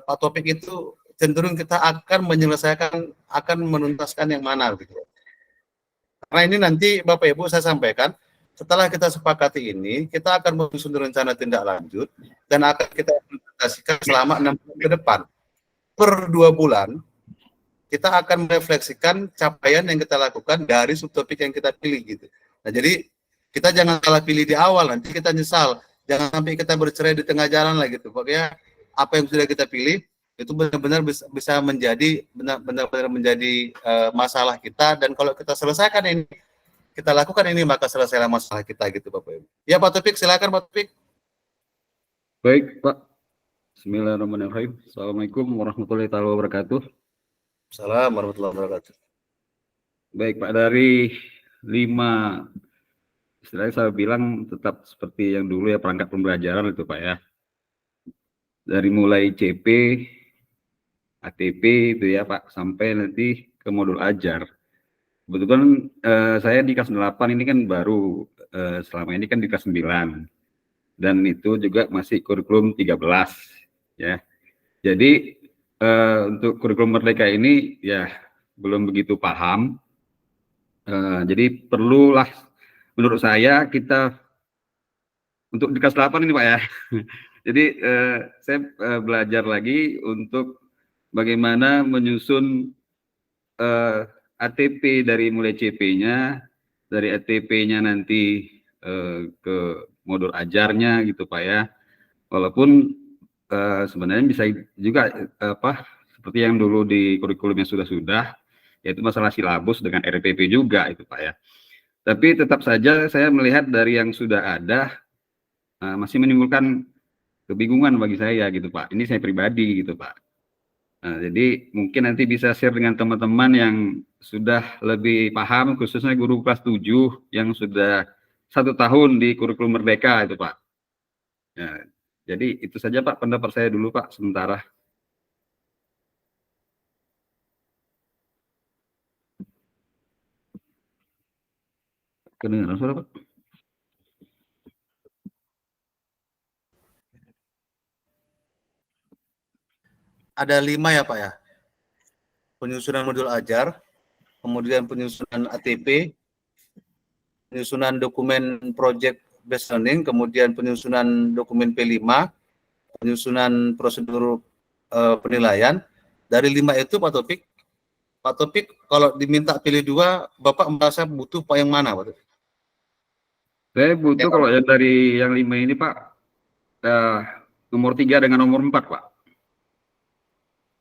Pak Topik itu cenderung kita akan menyelesaikan, akan menuntaskan yang mana gitu. Karena ini nanti Bapak Ibu saya sampaikan, setelah kita sepakati ini, kita akan menyusun rencana tindak lanjut dan akan kita implementasikan selama 6 bulan ke depan. Per 2 bulan, kita akan merefleksikan capaian yang kita lakukan dari subtopik yang kita pilih gitu. Nah, jadi kita jangan salah pilih di awal, nanti kita nyesal. Jangan sampai kita bercerai di tengah jalan lah gitu. Pokoknya apa yang sudah kita pilih itu benar-benar bisa menjadi benar-benar menjadi masalah kita, dan kalau kita selesaikan ini kita lakukan ini, maka selesailah masalah kita gitu Bapak Ibu. Ya Pak Taufik, silakan Pak Taufik. Baik Pak, Bismillahirrahmanirrahim. Assalamualaikum warahmatullahi wabarakatuh. Assalamualaikum warahmatullahi wabarakatuh. Baik Pak, dari 5, istilahnya saya bilang tetap seperti yang dulu ya, perangkat pembelajaran itu Pak ya. Dari mulai CP, ATP itu ya Pak, sampai nanti ke modul ajar. Kebetulan saya di kelas 8 ini kan baru, selama ini kan di kelas 9. Dan itu juga masih kurikulum 13 ya. Jadi untuk kurikulum Merdeka ini ya belum begitu paham. Jadi perlulah menurut saya kita untuk di kelas 8 ini Pak ya. Jadi saya belajar lagi untuk bagaimana menyusun ATP dari mulai CP-nya, dari ATP-nya nanti ke modul ajarnya gitu Pak ya. Walaupun sebenarnya bisa juga seperti yang dulu di kurikulum yang sudah-sudah, yaitu masalah silabus dengan RPP juga itu Pak ya. Tapi tetap saja saya melihat dari yang sudah ada masih menimbulkan kebingungan bagi saya gitu Pak. Ini saya pribadi gitu Pak. Jadi mungkin nanti bisa share dengan teman-teman yang sudah lebih paham, khususnya guru kelas 7 yang sudah 1 tahun di kurikulum Merdeka itu Pak. Ya, jadi itu saja Pak pendapat saya dulu Pak sementara. Kedengaran suara Pak? Ada 5 ya Pak ya. Penyusunan modul ajar, kemudian penyusunan ATP, penyusunan dokumen project based learning, kemudian penyusunan dokumen P5, penyusunan prosedur penilaian. Dari 5 itu Pak Taufik kalau diminta pilih 2, Bapak merasa butuh Pak yang mana Pak Taufik? Saya butuh kalau yang dari yang 5 ini Pak, nomor 3 dengan nomor 4 Pak.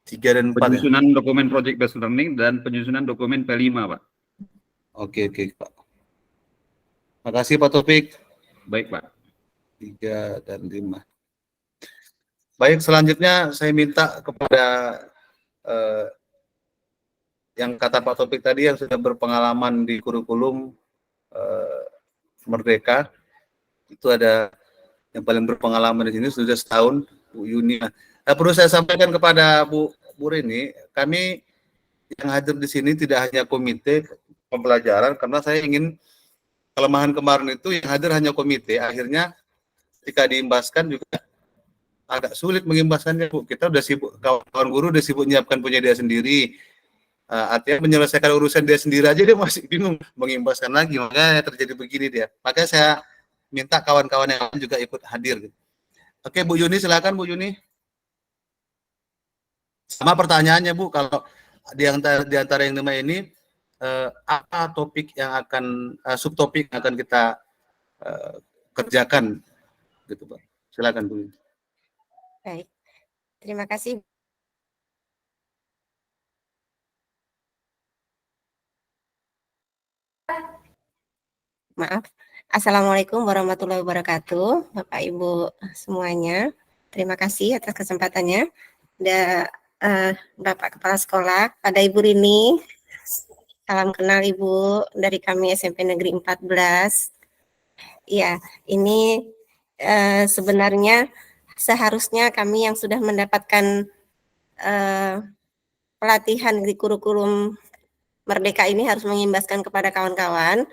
3 dan 4 penyusunan ya? dokumen project based learning dan penyusunan dokumen P5 Pak. Oke Pak. Makasih Pak Taufik. Baik Pak. 3 dan 5. Baik, selanjutnya saya minta kepada yang kata Pak Taufik tadi yang sudah berpengalaman di kurikulum Merdeka, itu ada yang paling berpengalaman di sini sudah setahun, Bu Yuni. Perlu saya sampaikan kepada Bu Rini, kami yang hadir di sini tidak hanya komite pembelajaran, karena saya ingin kelemahan kemarin itu yang hadir hanya komite, akhirnya ketika diimbaskan juga agak sulit mengimbaskannya Bu. Kita udah sibuk, kawan guru udah sibuk menyiapkan punya dia sendiri. Artinya menyelesaikan urusan dia sendiri aja dia masih bingung mengimbaskan lagi, makanya terjadi begini dia. Makanya saya minta kawan-kawan yang lain juga ikut hadir. Oke Bu Yuni, silakan Bu Yuni. Sama pertanyaannya Bu, kalau di antara yang 5 ini apa topik yang akan subtopik yang akan kita kerjakan gitu Pak. Silakan Bu. Baik. Terima kasih. Maaf. Assalamualaikum warahmatullahi wabarakatuh, Bapak Ibu semuanya. Terima kasih atas kesempatannya. Bapak Kepala Sekolah, pada Ibu Rini, salam kenal Ibu dari kami SMP Negeri 14. Ya, ini sebenarnya seharusnya kami yang sudah mendapatkan pelatihan di kurikulum Merdeka ini harus mengimbaskan kepada kawan-kawan.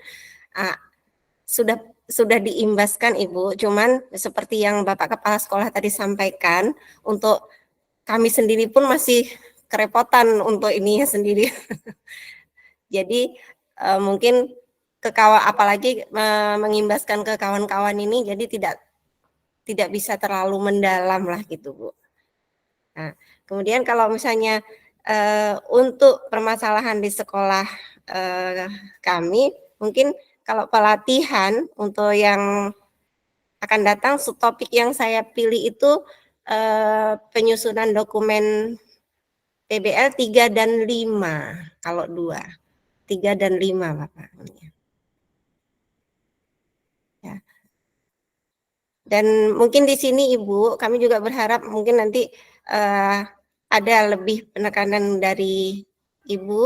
Sudah diimbaskan Ibu, cuman seperti yang Bapak Kepala Sekolah tadi sampaikan, untuk kami sendiri pun masih kerepotan untuk ininya sendiri. Jadi mungkin apalagi mengimbaskan ke kawan-kawan ini, jadi tidak bisa terlalu mendalam lah gitu Bu. Nah, kemudian kalau misalnya untuk permasalahan di sekolah kami, mungkin kalau pelatihan untuk yang akan datang, subtopik yang saya pilih itu penyusunan dokumen PBL 3 dan 5, kalau 2. 3 dan 5 Bapak. Dan mungkin di sini Ibu, kami juga berharap mungkin nanti ada lebih penekanan dari Ibu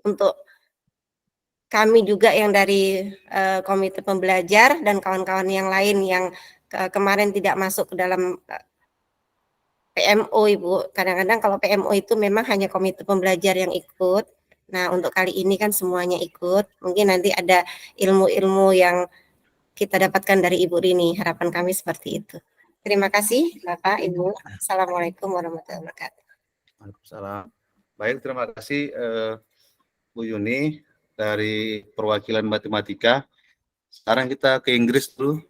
untuk kami juga yang dari komite pembelajar dan kawan-kawan yang lain yang kemarin tidak masuk ke dalam PMO Ibu. Kadang-kadang kalau PMO itu memang hanya komite pembelajar yang ikut. Nah, untuk kali ini kan semuanya ikut. Mungkin nanti ada ilmu-ilmu yang kita dapatkan dari Ibu Rini. Harapan kami seperti itu. Terima kasih Bapak, Ibu. Assalamualaikum warahmatullahi wabarakatuh. Waalaikumsalam. Baik, terima kasih Bu Yuni dari perwakilan matematika. Sekarang kita ke Inggris dulu.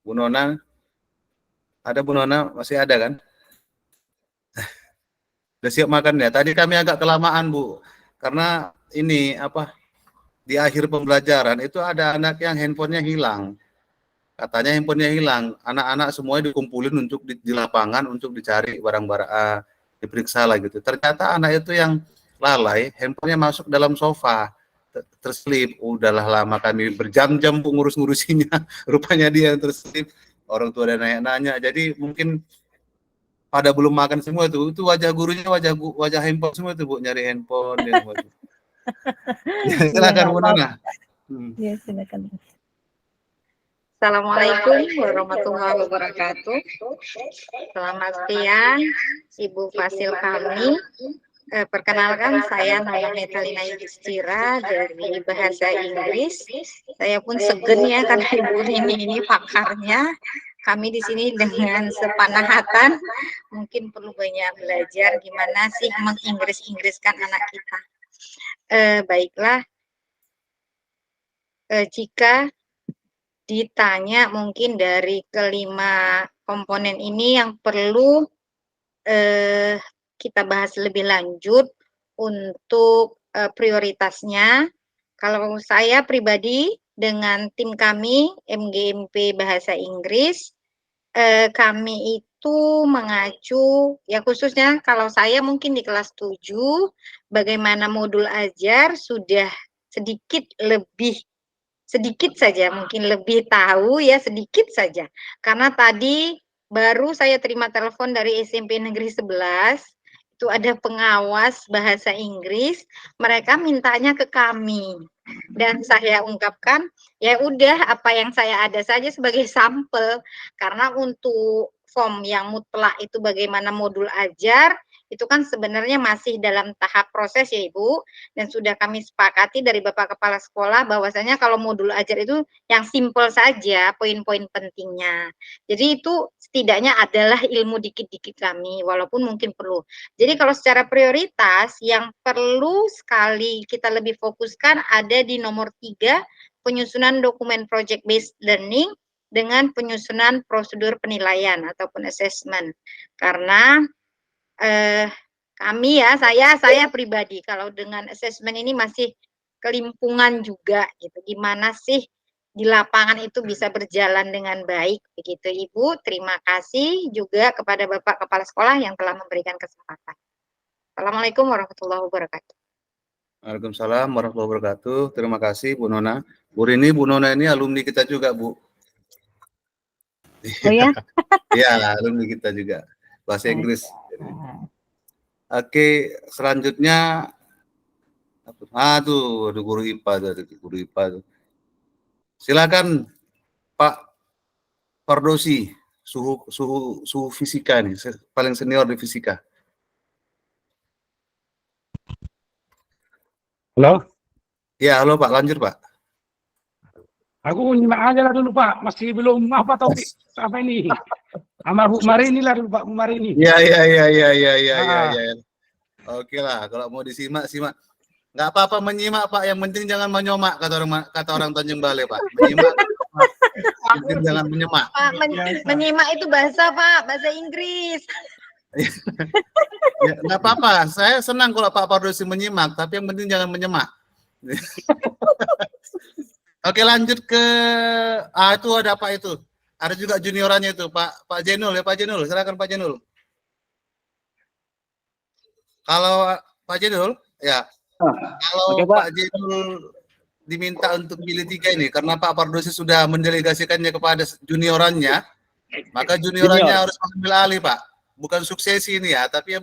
Bu Nona, ada Bu Nona? Masih ada kan? Udah siap makan ya? Tadi kami agak kelamaan Bu, karena ini di akhir pembelajaran itu ada anak yang handphonenya hilang. Katanya handphonenya hilang. Anak-anak semuanya dikumpulin untuk di lapangan untuk dicari barang-barang, diperiksa lah gitu. Ternyata anak itu yang lalai, handphonenya masuk dalam sofa, terselip. Udahlah lama kami berjam-jam Bu ngurus-ngurusinya. Rupanya dia yang terselip. Orang tua dan nanya-nanya. Jadi mungkin pada belum makan semua itu wajah gurunya wajah handphone semua itu Bu, nyari handphone. Silakan Bu Nona. Ya, silakan. Assalamualaikum warahmatullahi wabarakatuh. Selamat siang, Ibu Fasil kami. Perkenalkan, saya nama Metalina Yudhistira dari Bahasa Inggris. Saya pun segen ya karena Ibu ini pakarnya. Kami di sini dengan sepanah hatan, mungkin perlu banyak belajar gimana sih menginggris-inggriskan anak kita. Baiklah, jika ditanya mungkin dari kelima komponen ini yang perlu kita bahas lebih lanjut untuk prioritasnya. Kalau saya pribadi dengan tim kami MGMP Bahasa Inggris, kami itu mengacu ya khususnya kalau saya mungkin di kelas 7 bagaimana modul ajar sudah sedikit saja mungkin lebih tahu ya sedikit saja karena tadi baru saya terima telepon dari SMP Negeri 11 itu ada pengawas bahasa Inggris, mereka mintanya ke kami dan saya ungkapkan ya udah apa yang saya ada saja sebagai sampel karena untuk form yang mutlak itu bagaimana modul ajar itu kan sebenarnya masih dalam tahap proses ya Ibu, dan sudah kami sepakati dari Bapak Kepala Sekolah bahwasanya kalau modul ajar itu yang simpel saja poin-poin pentingnya. Jadi itu setidaknya adalah ilmu dikit-dikit kami, walaupun mungkin perlu. Jadi kalau secara prioritas yang perlu sekali kita lebih fokuskan ada di nomor 3, penyusunan dokumen project based learning dengan penyusunan prosedur penilaian ataupun assessment. Karena kami ya, saya pribadi kalau dengan assessment ini masih kelimpungan juga gitu. Gimana sih di lapangan itu bisa berjalan dengan baik begitu Ibu. Terima kasih juga kepada Bapak Kepala Sekolah yang telah memberikan kesempatan. Assalamualaikum warahmatullahi wabarakatuh. Waalaikumsalam warahmatullahi wabarakatuh. Terima kasih Bu Nona. Bu Rini, Bu Nona ini alumni kita juga Bu. Oh ya? Iya, alumni kita juga. Bahasa Inggris. Oke, selanjutnya tuh ada guru IPA tuh. Silakan Pak Pardosi, suhu fisika nih, paling senior di fisika. Halo? Ya, halo Pak, lanjut Pak. Aku nyimak aja lah dulu Pak, masih belum apa topik apa ini. Sama Bu Marini lah dulu Pak, Bu Marini. Iya. Oke lah, kalau mau disimak, simak. Nggak apa-apa menyimak Pak, yang penting jangan menyomak, kata orang Tanjung Balai Pak. Menyimak, yang penting jangan menyemak. Pak, menyimak itu bahasa Pak, bahasa Inggris. Ya, nggak apa-apa, saya senang kalau Pak Pardosi menyimak, tapi yang penting jangan menyemak. Oke, lanjut ke itu ada Pak itu. Ada juga juniorannya itu, Pak Jenul ya, Pak Jenul. Silakan Pak Jenul. Kalau Pak Jenul, ya. Kalau Pak Jenul diminta untuk pilih 3 ini karena Pak Pardosi sudah mendelegasikannya kepada juniorannya, maka juniorannya harus mengambil alih, Pak. Bukan suksesi ini ya, tapi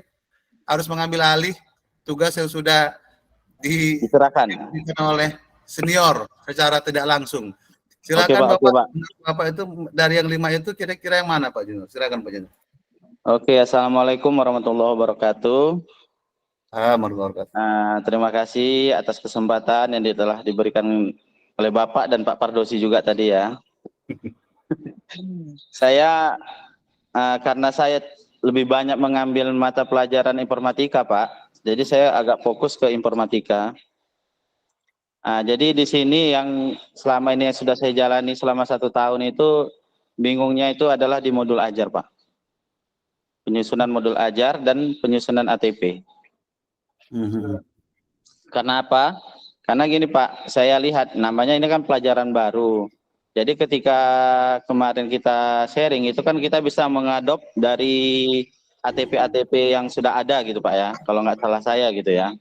harus mengambil alih tugas yang sudah diserahkan oleh senior secara tidak langsung. Silakan Oke, Pak. Bapak itu dari yang 5 itu kira-kira yang mana Pak Junior? Silakan Pak Junior. Oke, Assalamualaikum warahmatullahi wabarakatuh. Terima kasih atas kesempatan yang telah diberikan oleh Bapak dan Pak Pardosi juga tadi ya. Saya karena saya lebih banyak mengambil mata pelajaran informatika, Pak. Jadi saya agak fokus ke informatika. Jadi di sini yang selama ini yang sudah saya jalani selama 1 tahun itu bingungnya itu adalah di modul ajar, Pak. Penyusunan modul ajar dan penyusunan ATP. Karena apa? Karena gini Pak, saya lihat namanya ini kan pelajaran baru. Jadi ketika kemarin kita sharing itu kan kita bisa mengadop dari ATP-ATP yang sudah ada gitu Pak ya, kalau nggak salah saya gitu ya.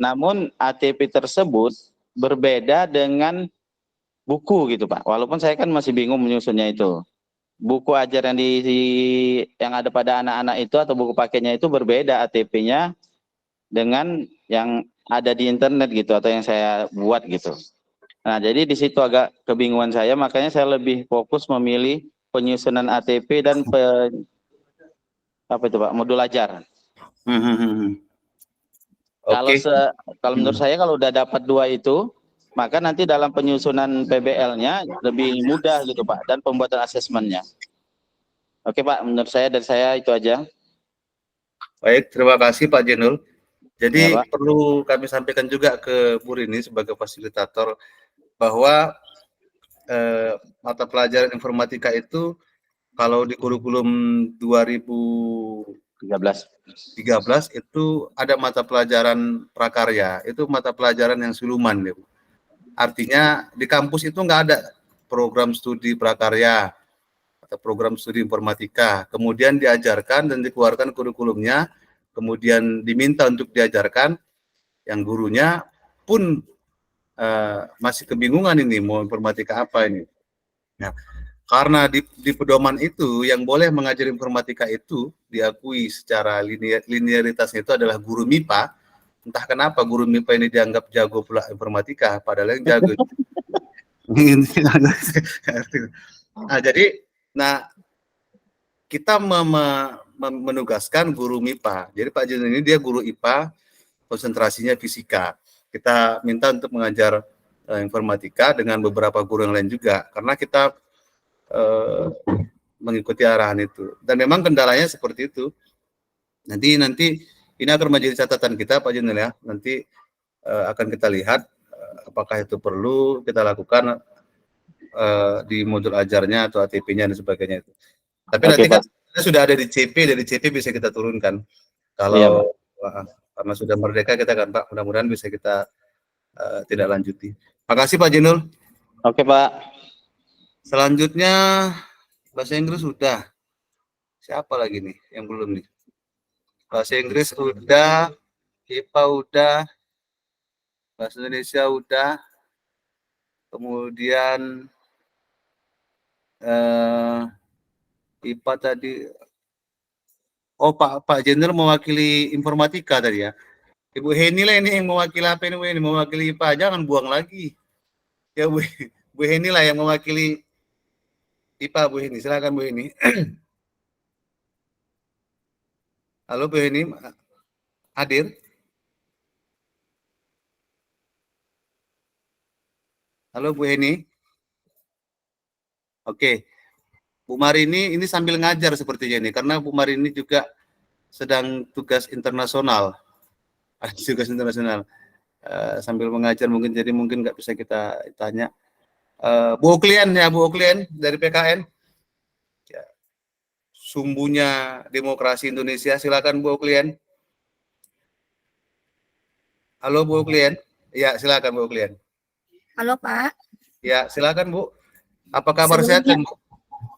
Namun ATP tersebut berbeda dengan buku gitu Pak, walaupun saya kan masih bingung menyusunnya itu. Buku ajar yang ada pada anak-anak itu atau buku paketnya itu berbeda ATP-nya dengan yang ada di internet gitu atau yang saya buat gitu. Nah, jadi di situ agak kebingungan saya, makanya saya lebih fokus memilih penyusunan ATP dan modul ajar. Kalau menurut saya kalau udah dapat 2 itu, maka nanti dalam penyusunan PBL-nya lebih mudah gitu Pak, dan pembuatan asesmennya. Oke Pak, menurut saya dari saya itu aja. Baik, terima kasih Pak Jenul. Jadi Ya, perlu kami sampaikan juga ke Bu Rini sebagai fasilitator bahwa mata pelajaran informatika itu kalau di kurikulum 2013 itu ada mata pelajaran prakarya, itu mata pelajaran yang siluman ya. Artinya di kampus itu nggak ada program studi prakarya atau program studi informatika, kemudian diajarkan dan dikeluarkan kurikulumnya, kemudian diminta untuk diajarkan, yang gurunya pun masih kebingungan ini mau informatika apa ini. Nah, karena di pedoman itu yang boleh mengajar informatika itu diakui secara linearitasnya itu adalah guru MIPA. Entah kenapa guru MIPA ini dianggap jago pula informatika, padahal yang jago. Nah, kita menugaskan guru MIPA. Jadi Pak Jen ini dia guru IPA, konsentrasinya fisika. Kita minta untuk mengajar informatika dengan beberapa guru yang lain juga, karena kita mengikuti arahan itu. Dan memang kendalanya seperti itu. Nanti ini akan menjadi catatan kita Pak Jen ya. Nanti akan kita lihat apakah itu perlu kita lakukan di modul ajarnya atau ATP-nya dan sebagainya itu. Tapi nanti kan sudah ada di CP, dari CP bisa kita turunkan. Kalau karena sudah merdeka kita kan Pak, mudah-mudahan bisa kita tidak lanjuti. Makasih Pak Jenul. Oke Pak. Selanjutnya bahasa Inggris sudah. Siapa lagi nih yang belum nih? Bahasa Inggris udah, IPA udah, bahasa Indonesia udah, kemudian IPA tadi. Oh Pak Jenderal mewakili informatika tadi ya. Ibu Heni lah ini yang mewakili apa ini? Mewakili IPA, jangan buang lagi. Ya Bu Heni lah yang mewakili IPA Bu Heni. Silakan Bu Heni. Halo Bu Heni, hadir? Halo Bu Heni. Oke. Bu Marini ini sambil ngajar sepertinya ini, karena Bu Marini juga sedang tugas internasional. Tugas internasional. Sambil mengajar mungkin, jadi mungkin nggak bisa kita tanya. Bu Oklien ya, Bu Oklien dari PKN. Ya. Sumbunya demokrasi Indonesia, silakan Bu Oklien. Halo Bu Oklien. Ya, silakan Bu Oklien. Halo Pak. Ya, silakan Bu. Apa kabar sehat kan Bu?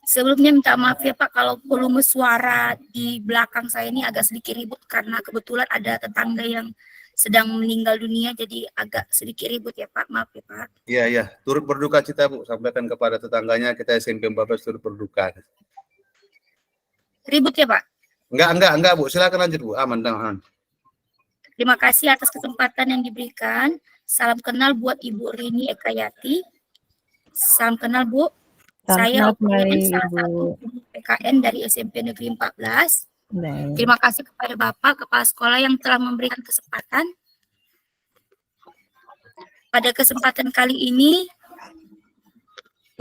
Sebelumnya minta maaf ya Pak kalau volume suara di belakang saya ini agak sedikit ribut karena kebetulan ada tetangga yang sedang meninggal dunia, jadi agak sedikit ribut ya Pak, maaf ya Pak. Iya, iya, turut berduka cita Bu, sampaikan kepada tetangganya kita SMP 14 turut berduka. Ribut ya Pak. Enggak Bu, silakan lanjut Bu, aman, aman. Terima kasih atas kesempatan yang diberikan. Salam kenal buat Ibu Rini Ekayati. Salam kenal Bu. Salam Saya kenal kembali, salah Ibu. satu guru PKN dari SMP Negeri 14. Baik. Terima kasih kepada Bapak Kepala Sekolah yang telah memberikan kesempatan. Pada kesempatan kali ini,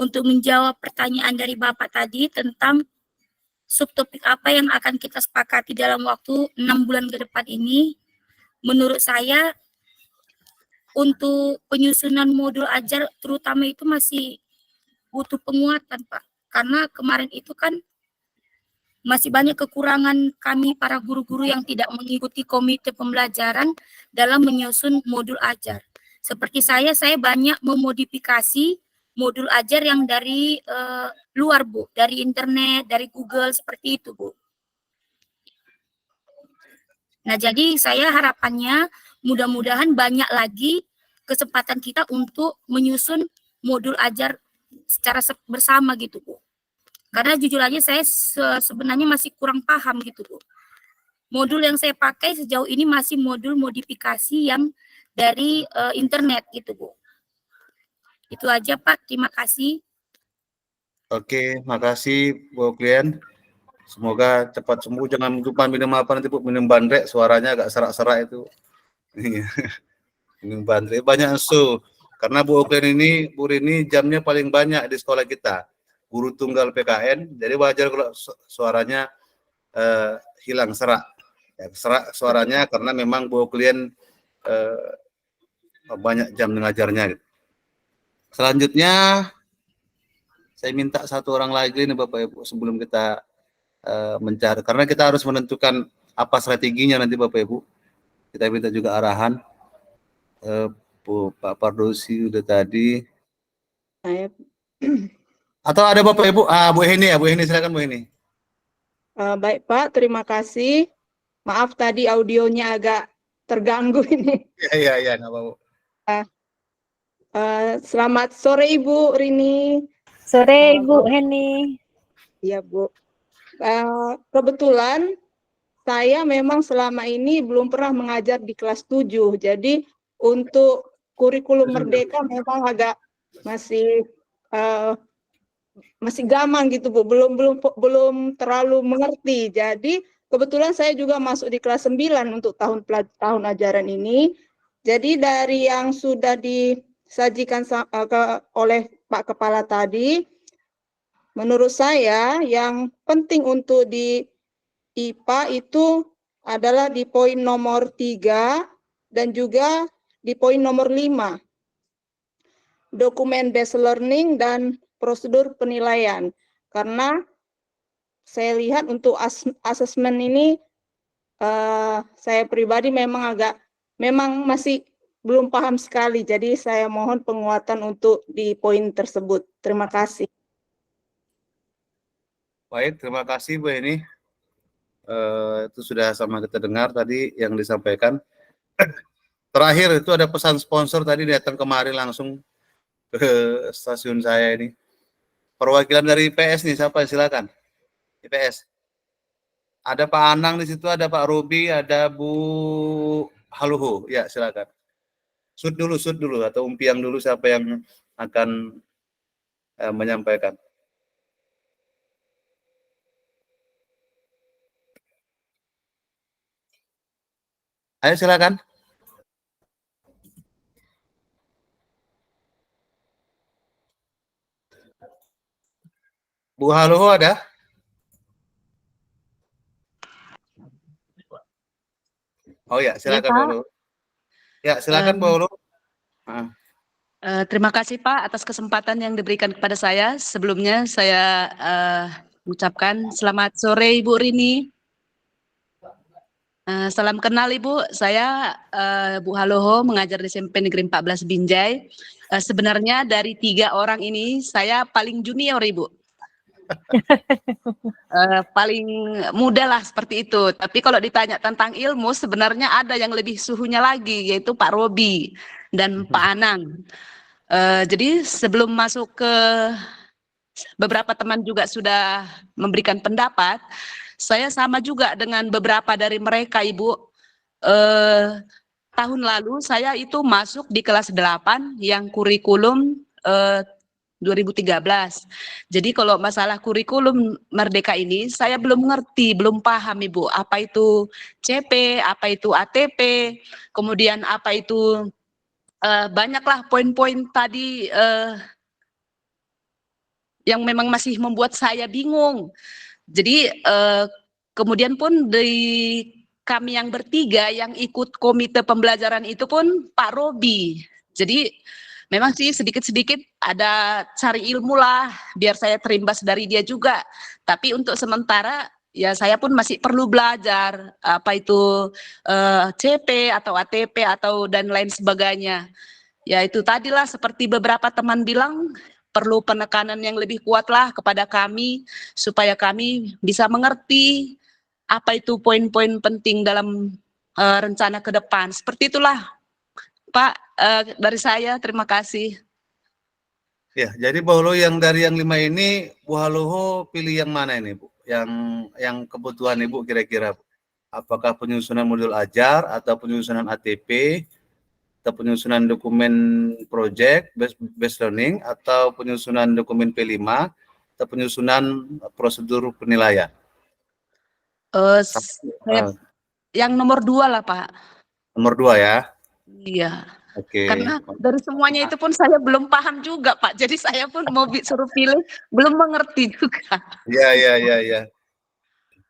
untuk menjawab pertanyaan dari Bapak tadi tentang subtopik apa yang akan kita sepakati dalam waktu 6 bulan ke depan ini, menurut saya untuk penyusunan modul ajar terutama itu masih butuh penguatan Pak. Karena kemarin itu kan masih banyak kekurangan kami para guru-guru yang tidak mengikuti komite pembelajaran dalam menyusun modul ajar. Seperti saya banyak memodifikasi modul ajar yang dari luar Bu, dari internet, dari Google, seperti itu Bu. Nah, jadi saya harapannya mudah-mudahan banyak lagi kesempatan kita untuk menyusun modul ajar secara bersama gitu Bu. Karena jujur aja saya sebenarnya masih kurang paham gitu Bu. Modul yang saya pakai sejauh ini masih modul modifikasi yang dari internet gitu Bu. Itu aja Pak, terima kasih. Oke, makasih Bu Klien. Semoga cepat sembuh, jangan lupa minum apa nanti Bu, minum bandrek, suaranya agak serak-serak itu. Minum bandrek, banyak susu. Karena Bu Klien ini, Bu Rini jamnya paling banyak di sekolah kita. Guru tunggal PKN, jadi wajar kalau suaranya hilang, serak. Ya, serak suaranya karena memang Bu Klien banyak jam mengajarnya. Selanjutnya, saya minta satu orang lagi nih Bapak Ibu sebelum kita mencari, karena kita harus menentukan apa strateginya nanti Bapak Ibu. Kita minta juga arahan. Pak Pardosi udah tadi. Atau ada Bapak Ibu? Bu Heni ya, Bu Heni, silakan Bu Heni. Baik Pak, terima kasih. Maaf tadi audionya agak terganggu ini. Iya, nggak apa-apa. Selamat sore Ibu Rini. Sore Ibu Heni. Iya Bu. Kebetulan saya memang selama ini belum pernah mengajar di kelas 7. Jadi untuk kurikulum merdeka memang agak masih gamang gitu Bu. Belum terlalu mengerti. Jadi kebetulan saya juga masuk di kelas 9 untuk tahun ajaran ini. Jadi dari yang sudah disajikan oleh Pak Kepala tadi, menurut saya yang penting untuk di IPA itu adalah di poin nomor 3 dan juga di poin nomor 5. Dokumen based learning dan prosedur penilaian. Karena saya lihat untuk asesmen ini saya pribadi memang masih belum paham sekali. Jadi saya mohon penguatan untuk di poin tersebut. Terima kasih. Baik, terima kasih Bu Heni. Itu sudah sama kita dengar tadi yang disampaikan. Terakhir itu ada pesan sponsor tadi datang kemarin langsung ke stasiun saya ini. Perwakilan dari IPS nih, siapa? Silakan. IPS. Ada Pak Anang di situ, ada Pak Robi, ada Bu Haluho. Ya, silakan. Sud dulu atau umpiang dulu siapa yang akan menyampaikan. Ayo silakan. Bu Haluho ada? Oh ya, silakan Bu Haluho. Ya, silakan Bu Haluho. Terima kasih Pak atas kesempatan yang diberikan kepada saya. Sebelumnya saya ucapkan selamat sore Ibu Rini. Salam kenal Ibu, saya Bu Haluho mengajar di SMP Negeri 14 Binjai. Sebenarnya dari 3 orang ini saya paling junior Ibu. Paling mudah lah seperti itu. Tapi kalau ditanya tentang ilmu, sebenarnya ada yang lebih suhunya lagi, yaitu Pak Robi dan Pak Anang. Jadi sebelum masuk ke beberapa teman juga sudah memberikan pendapat, saya sama juga dengan beberapa dari mereka, Ibu. Tahun lalu saya itu masuk di kelas 8 yang kurikulum 2013. Jadi kalau masalah kurikulum Merdeka ini saya belum ngerti, belum paham Ibu, apa itu CP, apa itu ATP, kemudian apa itu banyaklah poin-poin tadi yang memang masih membuat saya bingung. Jadi kemudian pun di kami yang bertiga yang ikut komite pembelajaran itu pun Pak Robi. Jadi memang sih sedikit-sedikit ada cari ilmu lah biar saya terimbas dari dia juga. Tapi untuk sementara ya saya pun masih perlu belajar apa itu CP atau ATP atau dan lain sebagainya. Ya itu tadilah seperti beberapa teman bilang, perlu penekanan yang lebih kuat lah kepada kami supaya kami bisa mengerti apa itu poin-poin penting dalam rencana ke depan. Seperti itulah Pak, dari saya terima kasih. Ya, jadi Bu Halo yang dari yang 5 ini, Bu Halo pilih yang mana ini Bu? Yang kebutuhan Ibu kira-kira, apakah penyusunan modul ajar atau penyusunan ATP atau penyusunan dokumen project based learning atau penyusunan dokumen P5 atau penyusunan prosedur penilaian? Yang nomor 2 lah Pak. Nomor 2 ya? Iya. Oke. Karena dari semuanya itu pun saya belum paham juga Pak. Jadi saya pun mau suruh pilih belum mengerti juga. Iya.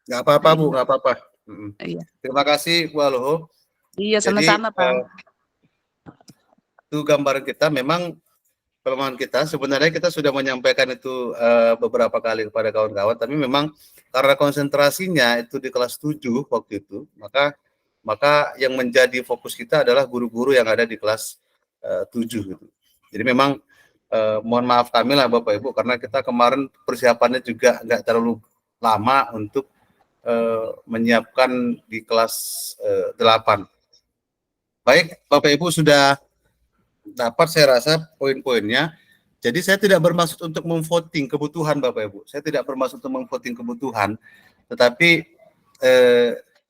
Nggak apa-apa Bu, nggak apa-apa. Iya. Terima kasih Bu Halo. Iya sama-sama Pak. Itu gambaran kita, memang kelemahan kita. Sebenarnya kita sudah menyampaikan itu beberapa kali kepada kawan-kawan, tapi memang karena konsentrasinya itu di kelas 7 waktu itu, maka yang menjadi fokus kita adalah guru-guru yang ada di kelas 7 gitu. Jadi memang mohon maaf kami lah Bapak Ibu, karena kita kemarin persiapannya juga nggak terlalu lama untuk menyiapkan di kelas 8. Baik, Bapak Ibu sudah dapat saya rasa poin-poinnya. Jadi saya tidak bermaksud untuk memvoting kebutuhan Bapak Ibu. Saya tidak bermaksud untuk memvoting kebutuhan, tetapi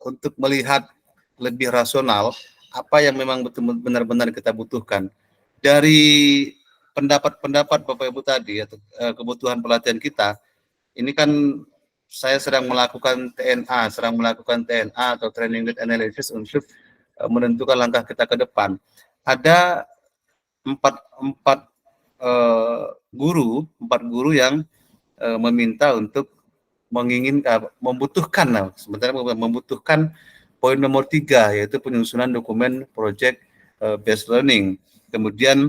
untuk melihat lebih rasional apa yang memang benar-benar kita butuhkan. Dari pendapat-pendapat Bapak Ibu tadi atau kebutuhan pelatihan kita, ini kan saya sedang melakukan TNA atau Training Need Analysis untuk menentukan langkah kita ke depan. Ada empat guru yang meminta untuk membutuhkan poin nomor 3, yaitu penyusunan dokumen project based learning. Kemudian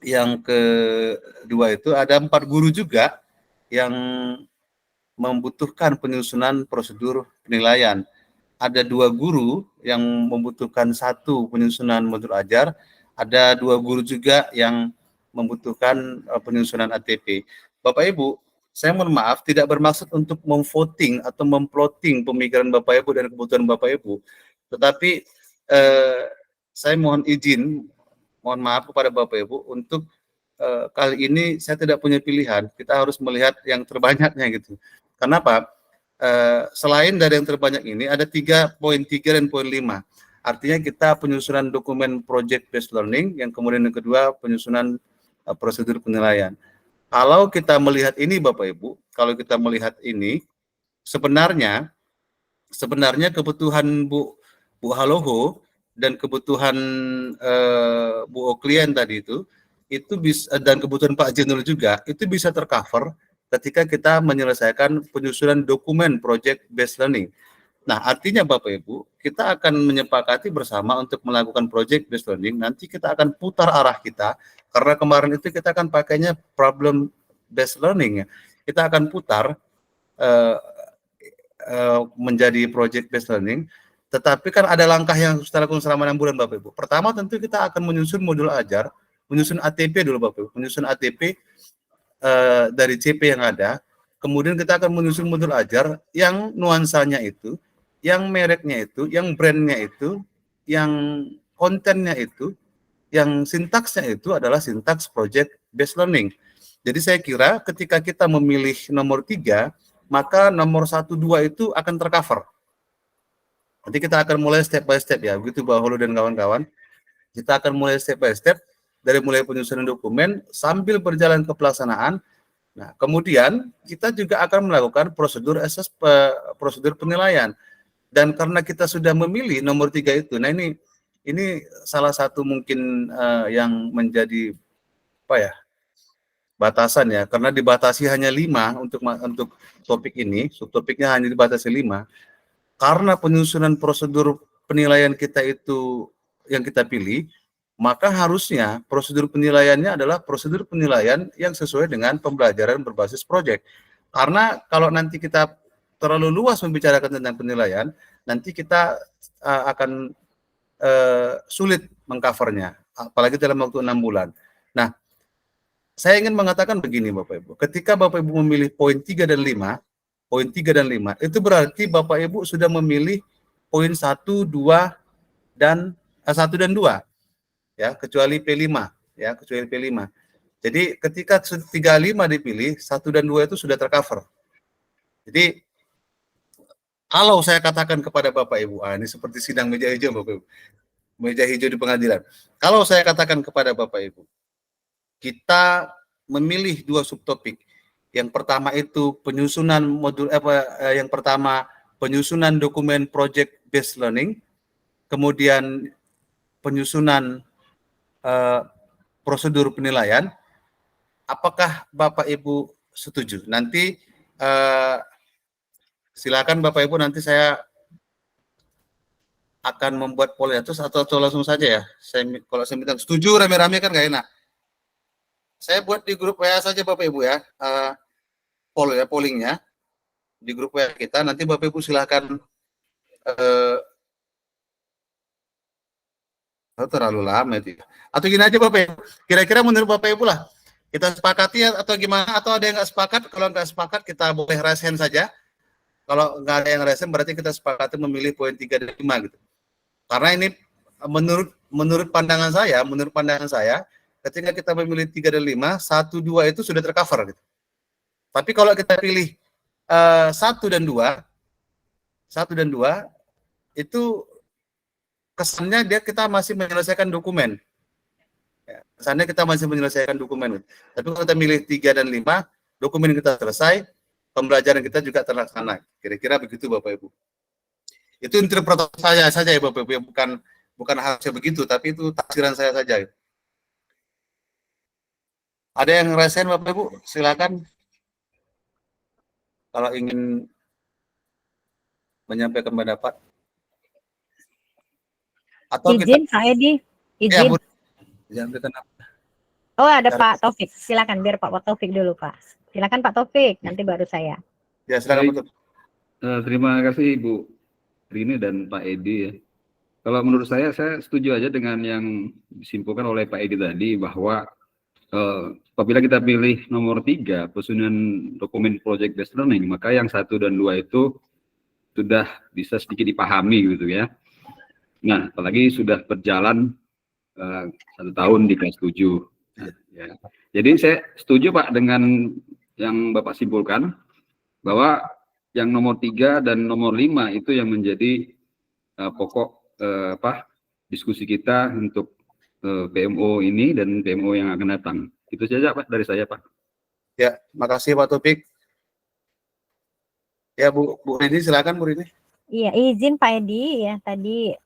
yang kedua itu ada 4 guru juga yang membutuhkan penyusunan prosedur penilaian. Ada 2 guru yang membutuhkan 1 penyusunan modul ajar, ada 2 guru juga yang membutuhkan penyusunan ATP. Bapak Ibu, saya mohon maaf tidak bermaksud untuk memvoting atau memplotting pemikiran Bapak Ibu dan kebutuhan Bapak Ibu, tetapi saya mohon maaf kepada Bapak Ibu untuk kali ini saya tidak punya pilihan. Kita harus melihat yang terbanyaknya gitu. Kenapa? Selain dari yang terbanyak ini ada 3 poin 3 dan poin 5. Artinya kita penyusunan dokumen project based learning, yang kemudian yang kedua penyusunan prosedur penilaian. Kalau kita melihat ini Bapak Ibu, sebenarnya kebutuhan Bu Haloho dan kebutuhan Bu Oklian tadi itu bisa, dan kebutuhan Pak Jenul juga itu bisa tercover ketika kita menyelesaikan penyusunan dokumen project based learning. Nah, artinya Bapak Ibu, kita akan menyepakati bersama untuk melakukan project based learning. Nanti kita akan putar arah kita, karena kemarin itu kita akan pakainya problem based learning ya. Kita akan putar menjadi project based learning. Tetapi kan ada langkah yang harus kita lakukan selama 6 bulan Bapak Ibu. Pertama tentu kita akan menyusun modul ajar, menyusun ATP dulu Bapak Ibu, menyusun ATP dari CP yang ada. kemudian kita akan menyusun modul ajar yang nuansanya itu, yang mereknya itu, yang brandnya itu, yang kontennya itu, yang sintaksnya itu adalah sintaks project based learning. Jadi saya kira ketika kita memilih nomor 3, maka nomor 1, 2 itu akan tercover. Nanti kita akan mulai step by step ya, begitu Mbak Hulu dan kawan-kawan. Kita akan mulai step by step, dari mulai penyusunan dokumen sambil berjalan ke pelaksanaan. Nah, kemudian kita juga akan melakukan prosedur penilaian. Dan karena kita sudah memilih nomor 3 itu, nah ini salah satu mungkin yang menjadi batasan ya, karena dibatasi hanya 5 untuk topik ini, subtopiknya hanya dibatasi 5. Karena penyusunan prosedur penilaian kita itu yang kita pilih, maka harusnya prosedur penilaiannya adalah prosedur penilaian yang sesuai dengan pembelajaran berbasis proyek. Karena kalau nanti kita terlalu luas membicarakan tentang penilaian, nanti kita akan sulit mengcovernya, apalagi dalam waktu 6 bulan. Nah, saya ingin mengatakan begini Bapak Ibu, ketika Bapak Ibu memilih poin 3 dan 5, itu berarti Bapak Ibu sudah memilih poin 1, 2, dan 1 dan 2. Ya, kecuali P5 ya, kecuali P5. Jadi ketika 3, 5 dipilih, 1 dan 2 itu sudah tercover. Jadi kalau saya katakan kepada Bapak Ibu, ini seperti sidang meja hijau Bapak Ibu. Meja hijau di pengadilan. Kalau saya katakan kepada Bapak Ibu, kita memilih 2 subtopik. Yang pertama itu penyusunan modul yang pertama penyusunan dokumen project based learning, kemudian penyusunan prosedur penilaian. Apakah Bapak Ibu setuju? Nanti silakan Bapak Ibu, nanti saya akan membuat poll atau langsung saja ya. Kalau saya minta setuju rame-rame kan nggak enak. Saya buat di grup WA saja Bapak Ibu ya, pollingnya di grup WA kita. Nanti Bapak Ibu silakan. Terlalu lama itu. Atau gini aja Bapak Ibu, kira-kira menurut Bapak Ibu lah, kita sepakati atau gimana? Atau ada yang nggak sepakat? Kalau nggak sepakat kita boleh raise hand saja. Kalau nggak ada yang raise hand, berarti kita sepakati memilih poin 3 dan 5 gitu. Karena ini menurut pandangan saya, ketika kita memilih 3 dan 5, 1, 2 itu sudah tercover gitu. Tapi kalau kita pilih 1 dan 2 itu kesannya kita masih menyelesaikan dokumen. Ya, kesannya kita masih menyelesaikan dokumen. Tapi kalau kita milih 3 dan 5, dokumen kita selesai, pembelajaran kita juga terlaksana. Kira-kira begitu Bapak Ibu. Itu interpretasi saya saja ya Bapak Ibu, bukan harusnya begitu, tapi itu tafsiran saya saja. Ada yang ngerasain Bapak Ibu? Silakan. Kalau ingin menyampaikan pendapat. Atau izin Pak Edi, izin. Ya, oh ada Pak Taufik, silakan biar Pak Taufik dulu Pak. Silakan Pak Taufik, nanti baru saya. Ya silakan Pak. Terima kasih Ibu Rini dan Pak Edi ya. Kalau menurut saya setuju aja dengan yang disimpulkan oleh Pak Edi tadi bahwa apabila kita pilih nomor 3 penyusunan dokumen project based learning, maka yang 1 dan 2 itu sudah bisa sedikit dipahami gitu ya. Nah, apalagi sudah berjalan 1 tahun di kelas 7. Ya. Jadi saya setuju Pak dengan yang Bapak simpulkan bahwa yang nomor 3 dan nomor 5 itu yang menjadi pokok diskusi kita untuk PMO ini dan PMO yang akan datang. Itu saja Pak dari saya Pak. Ya, makasih Pak Taufik. Ya Bu Rini, silakan Bu Rini. Iya, izin Pak Edi ya, tadi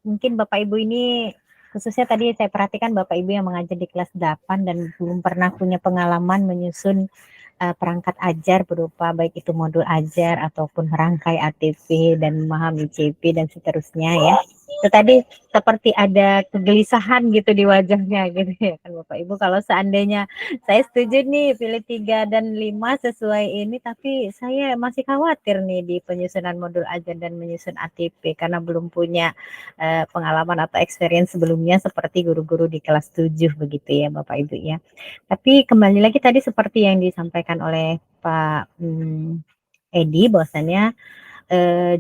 mungkin Bapak Ibu ini khususnya tadi saya perhatikan Bapak Ibu yang mengajar di kelas 8 dan belum pernah punya pengalaman menyusun perangkat ajar berupa baik itu modul ajar ataupun rangkai ATP dan memahami CP dan seterusnya ya. Itu tadi seperti ada kegelisahan gitu di wajahnya gitu ya kan Bapak Ibu. Kalau seandainya saya setuju nih pilih 3 dan 5 sesuai ini, tapi saya masih khawatir nih di penyusunan modul ajar dan menyusun ATP karena belum punya pengalaman atau experience sebelumnya seperti guru-guru di kelas 7 begitu ya Bapak Ibu ya. Tapi kembali lagi tadi seperti yang disampaikan oleh Pak Edi bahwasannya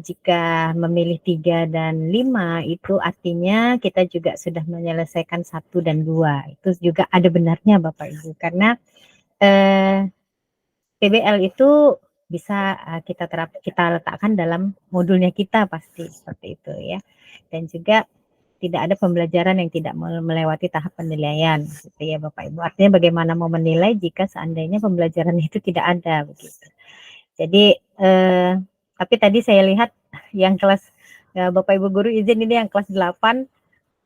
jika memilih 3 dan 5 itu artinya kita juga sudah menyelesaikan 1 dan 2. Itu juga ada benarnya Bapak Ibu, karena PBL itu bisa kita letakkan dalam modulnya kita pasti seperti itu ya. Dan juga tidak ada pembelajaran yang tidak melewati tahap penilaian gitu ya Bapak Ibu. Artinya bagaimana mau menilai jika seandainya pembelajaran itu tidak ada begitu. Jadi tapi tadi saya lihat yang kelas Bapak Ibu guru izin ini yang kelas 8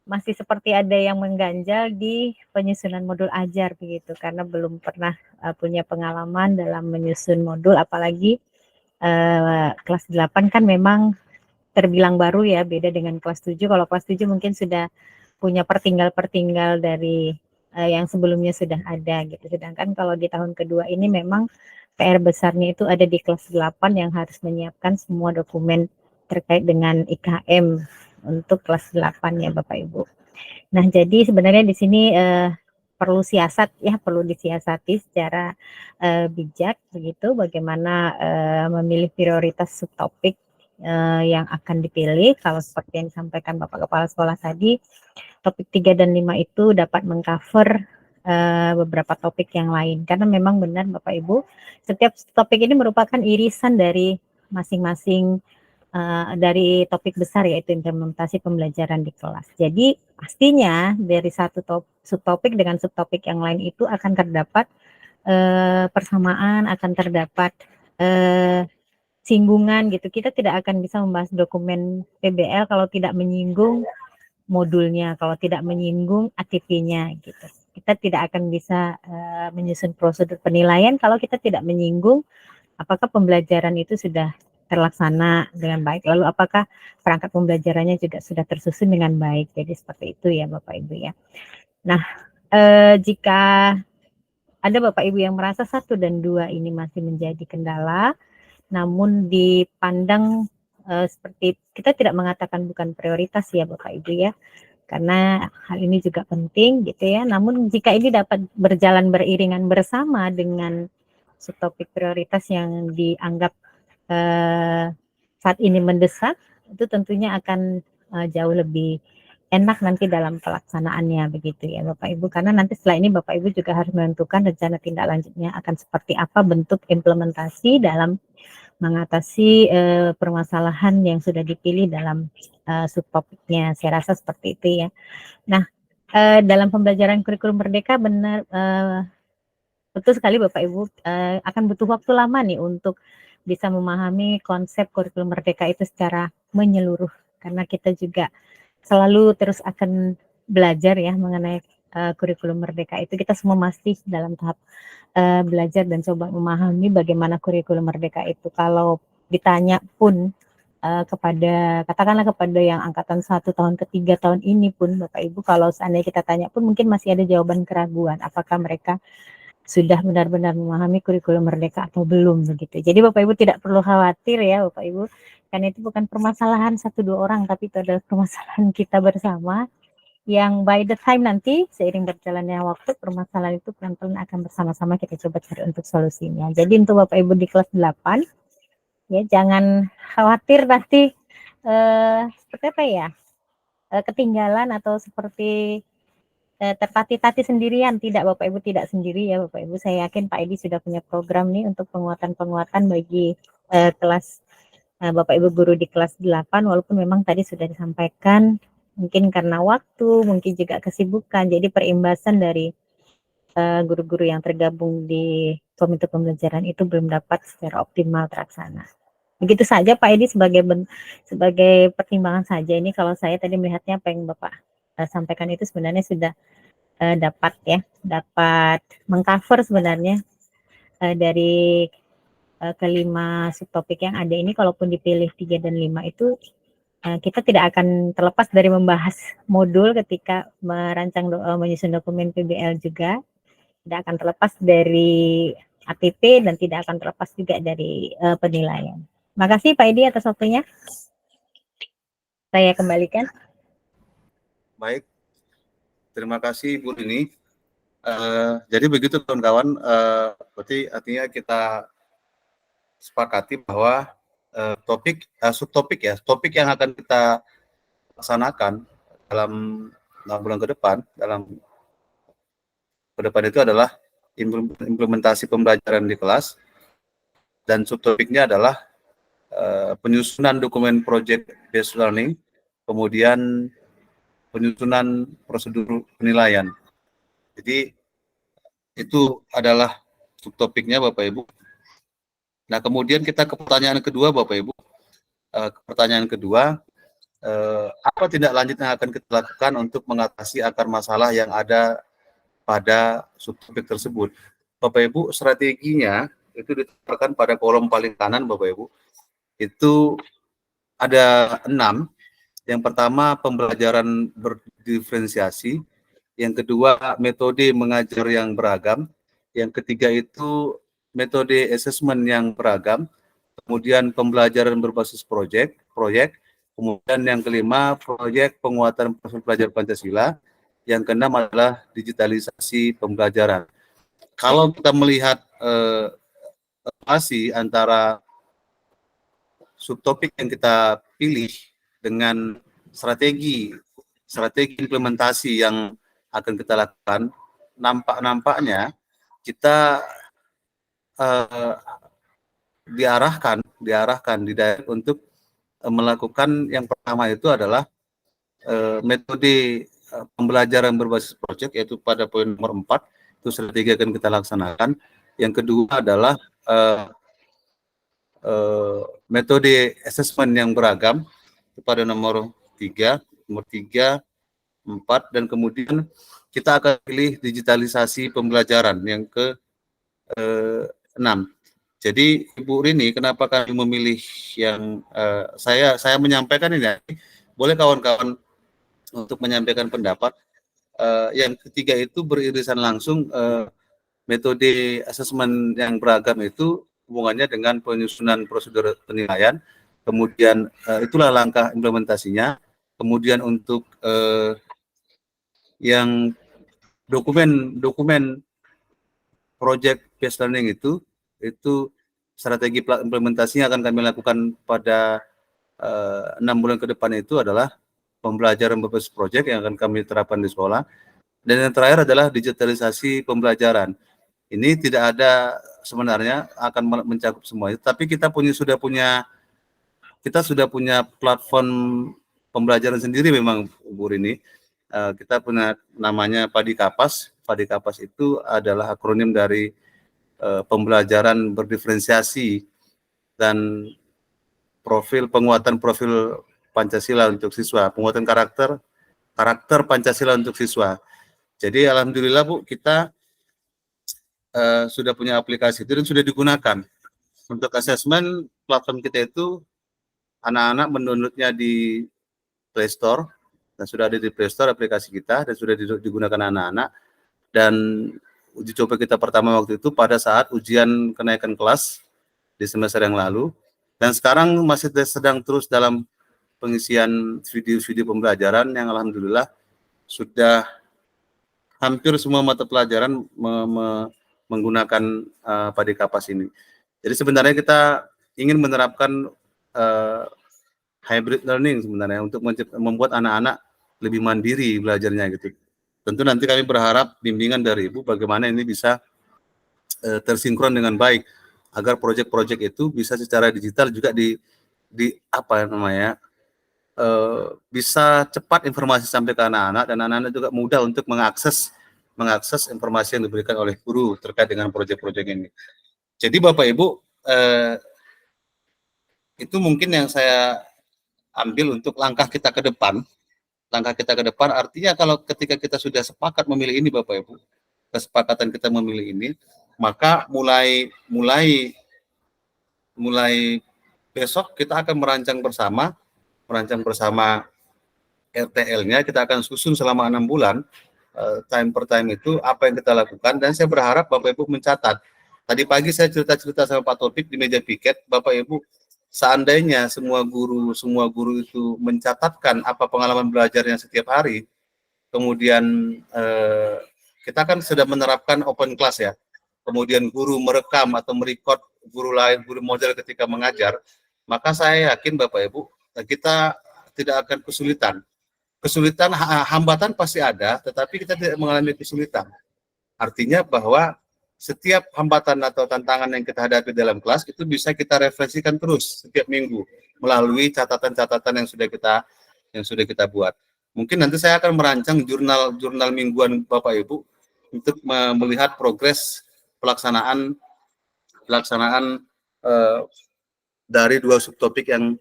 masih seperti ada yang mengganjal di penyusunan modul ajar begitu, karena belum pernah punya pengalaman dalam menyusun modul, apalagi kelas 8 kan memang terbilang baru ya, beda dengan kelas 7. Kalau kelas 7 mungkin sudah punya pertinggal-pertinggal dari yang sebelumnya sudah ada gitu. Sedangkan kalau di tahun kedua ini memang PR besarnya itu ada di kelas 8 yang harus menyiapkan semua dokumen terkait dengan IKM untuk kelas 8 ya Bapak Ibu. Nah, jadi sebenarnya di sini perlu siasat ya, perlu disiasati secara bijak begitu, bagaimana memilih prioritas subtopik yang akan dipilih. Kalau seperti yang disampaikan Bapak Kepala Sekolah tadi, topik 3 dan 5 itu dapat mengcover beberapa topik yang lain, karena memang benar Bapak Ibu, setiap topik ini merupakan irisan dari masing-masing dari topik besar, yaitu implementasi pembelajaran di kelas. Jadi pastinya dari satu subtopik dengan subtopik yang lain itu akan terdapat persamaan, akan terdapat singgungan gitu. Kita tidak akan bisa membahas dokumen PBL kalau tidak menyinggung modulnya, kalau tidak menyinggung ATP-nya gitu. Kita tidak akan bisa menyusun prosedur penilaian kalau kita tidak menyinggung apakah pembelajaran itu sudah terlaksana dengan baik, lalu apakah perangkat pembelajarannya juga sudah tersusun dengan baik. Jadi seperti itu ya Bapak Ibu ya. Nah, jika ada Bapak Ibu yang merasa 1 dan 2 ini masih menjadi kendala, namun dipandang seperti kita tidak mengatakan bukan prioritas ya Bapak Ibu ya, karena hal ini juga penting gitu ya. Namun jika ini dapat berjalan beriringan bersama dengan subtopik prioritas yang dianggap saat ini mendesak, itu tentunya akan jauh lebih enak nanti dalam pelaksanaannya begitu ya Bapak Ibu, karena nanti setelah ini Bapak Ibu juga harus menentukan rencana tindak lanjutnya akan seperti apa bentuk implementasi dalam mengatasi permasalahan yang sudah dipilih dalam subtopiknya. Saya rasa seperti itu ya. Nah, dalam pembelajaran kurikulum merdeka benar betul sekali Bapak Ibu, akan butuh waktu lama nih untuk bisa memahami konsep kurikulum merdeka itu secara menyeluruh, karena kita juga selalu terus akan belajar ya mengenai kurikulum merdeka itu. Kita semua masih dalam tahap belajar dan coba memahami bagaimana kurikulum merdeka itu. Kalau ditanya pun kepada, katakanlah kepada yang angkatan 1 tahun ketiga tahun ini pun Bapak Ibu, kalau seandainya kita tanya pun mungkin masih ada jawaban keraguan apakah mereka sudah benar-benar memahami kurikulum merdeka atau belum begitu. Jadi Bapak Ibu tidak perlu khawatir ya Bapak Ibu, karena itu bukan permasalahan 1-2 orang, tapi itu adalah permasalahan kita bersama yang by the time nanti seiring berjalannya waktu permasalahan itu pelan-pelan akan bersama-sama kita coba cari untuk solusinya. Jadi untuk Bapak Ibu di kelas 8 ya jangan khawatir pasti seperti apa ya, ketinggalan atau seperti tertati-tati sendirian. Tidak Bapak Ibu, tidak sendiri ya Bapak Ibu. Saya yakin Pak Edi sudah punya program nih untuk penguatan-penguatan bagi kelas Bapak Ibu guru di kelas 8, walaupun memang tadi sudah disampaikan mungkin karena waktu, mungkin juga kesibukan, jadi perimbasan dari guru-guru yang tergabung di komite pembelajaran itu belum dapat secara optimal terlaksana. Begitu saja Pak Edi sebagai pertimbangan saja. Ini kalau saya tadi melihatnya apa yang Bapak sampaikan itu sebenarnya sudah dapat mengcover sebenarnya dari kelima subtopik yang ada ini. Kalaupun dipilih 3 dan 5 itu kita tidak akan terlepas dari membahas modul ketika merancang menyusun dokumen PBL juga, tidak akan terlepas dari ATP dan tidak akan terlepas juga dari penilaian. Makasih Pak Edi atas waktunya. Saya kembalikan. Baik, terima kasih Bu Rini. Jadi begitu kawan-kawan, berarti artinya kita sepakati bahwa topik yang akan kita laksanakan dalam 6 bulan ke depan itu adalah implementasi pembelajaran di kelas, dan subtopiknya adalah penyusunan dokumen project based learning, kemudian penyusunan prosedur penilaian. Jadi itu adalah subtopiknya Bapak Ibu. Nah, kemudian kita ke pertanyaan kedua Bapak Ibu. Pertanyaan kedua, apa tindak lanjut yang akan kita lakukan untuk mengatasi akar masalah yang ada pada subtopik tersebut? Bapak Ibu, strateginya itu diterapkan pada kolom paling kanan Bapak Ibu. Itu ada 6. Yang pertama, pembelajaran berdiferensiasi. Yang kedua, metode mengajar yang beragam. Yang ketiga itu metode assessment yang beragam. Kemudian pembelajaran berbasis proyek. Kemudian yang kelima, proyek penguatan profil pelajar Pancasila. Yang keenam adalah digitalisasi pembelajaran. Kalau kita melihat relasi antara subtopik yang kita pilih dengan strategi implementasi yang akan kita lakukan, nampaknya kita diarahkan untuk melakukan yang pertama itu adalah metode pembelajaran berbasis proyek, yaitu pada poin nomor 4 itu strategi akan kita laksanakan. Yang kedua adalah metode assessment yang beragam pada nomor 3, 4, dan kemudian kita akan pilih digitalisasi pembelajaran yang ke-6. Jadi Ibu Rini, kenapa kami memilih yang saya menyampaikan ini? Boleh kawan-kawan untuk menyampaikan pendapat. Yang ketiga itu beririsan langsung metode asesmen yang beragam itu hubungannya dengan penyusunan prosedur penilaian. Kemudian itulah langkah implementasinya. Kemudian untuk yang dokumen project based learning itu strategi implementasinya akan kami lakukan pada 6 bulan ke depan itu adalah pembelajaran berbasis project yang akan kami terapkan di sekolah. Dan yang terakhir adalah digitalisasi pembelajaran. Ini tidak ada sebenarnya akan mencakup semuanya, tapi kita sudah punya platform pembelajaran sendiri memang Bu Rini. Kita punya namanya Padi Kapas. Padi Kapas itu adalah akronim dari pembelajaran berdiferensiasi dan penguatan profil Pancasila untuk siswa, penguatan karakter Pancasila untuk siswa. Jadi alhamdulillah Bu, kita sudah punya aplikasi itu dan sudah digunakan. Untuk asesmen platform kita itu anak-anak mendownloadnya di Play Store, dan sudah ada di Play Store aplikasi kita dan sudah digunakan anak-anak. Dan uji coba kita pertama waktu itu pada saat ujian kenaikan kelas di semester yang lalu, dan sekarang masih sedang terus dalam pengisian video-video pembelajaran yang alhamdulillah sudah hampir semua mata pelajaran menggunakan Padi Kapas ini. Jadi sebenarnya kita ingin menerapkan hybrid learning sebenarnya untuk membuat anak-anak lebih mandiri belajarnya gitu. Tentu nanti kami berharap bimbingan dari Ibu bagaimana ini bisa tersinkron dengan baik agar proyek-proyek itu bisa secara digital juga bisa cepat informasi sampai ke anak-anak, dan anak-anak juga mudah untuk mengakses informasi yang diberikan oleh guru terkait dengan proyek-proyek ini. Jadi Bapak Ibu, itu mungkin yang saya ambil untuk langkah kita ke depan. Langkah kita ke depan artinya kalau ketika kita sudah sepakat memilih ini Bapak Ibu, kesepakatan kita memilih ini, maka mulai besok kita akan merancang bersama RTL-nya. Kita akan susun selama 6 bulan time per time itu apa yang kita lakukan, dan saya berharap Bapak Ibu mencatat. Tadi pagi saya cerita sama Pak Topik di meja piket, Bapak Ibu, seandainya semua guru itu mencatatkan apa pengalaman belajarnya setiap hari, kemudian kita kan sudah menerapkan open class ya, kemudian guru merekam atau merecord guru lain, guru model ketika mengajar, maka saya yakin Bapak Ibu kita tidak akan kesulitan. Hambatan pasti ada, tetapi kita tidak mengalami kesulitan. Artinya bahwa setiap hambatan atau tantangan yang kita hadapi dalam kelas itu bisa kita refleksikan terus setiap minggu melalui catatan-catatan yang sudah kita buat. Mungkin nanti saya akan merancang jurnal mingguan Bapak Ibu untuk melihat progres pelaksanaan dari 2 subtopik yang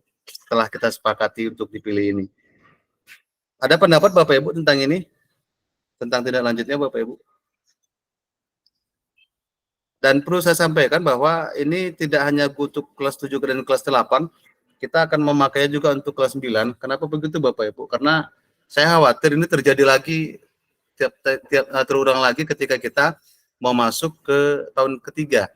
telah kita sepakati untuk dipilih ini. Ada pendapat Bapak Ibu tentang ini? Tentang tindak lanjutnya Bapak Ibu? Dan perlu saya sampaikan bahwa ini tidak hanya untuk kelas 7 dan kelas 8, kita akan memakainya juga untuk kelas 9. Kenapa begitu Bapak Ibu? Karena saya khawatir ini terjadi lagi terulang lagi ketika kita mau masuk ke tahun ketiga.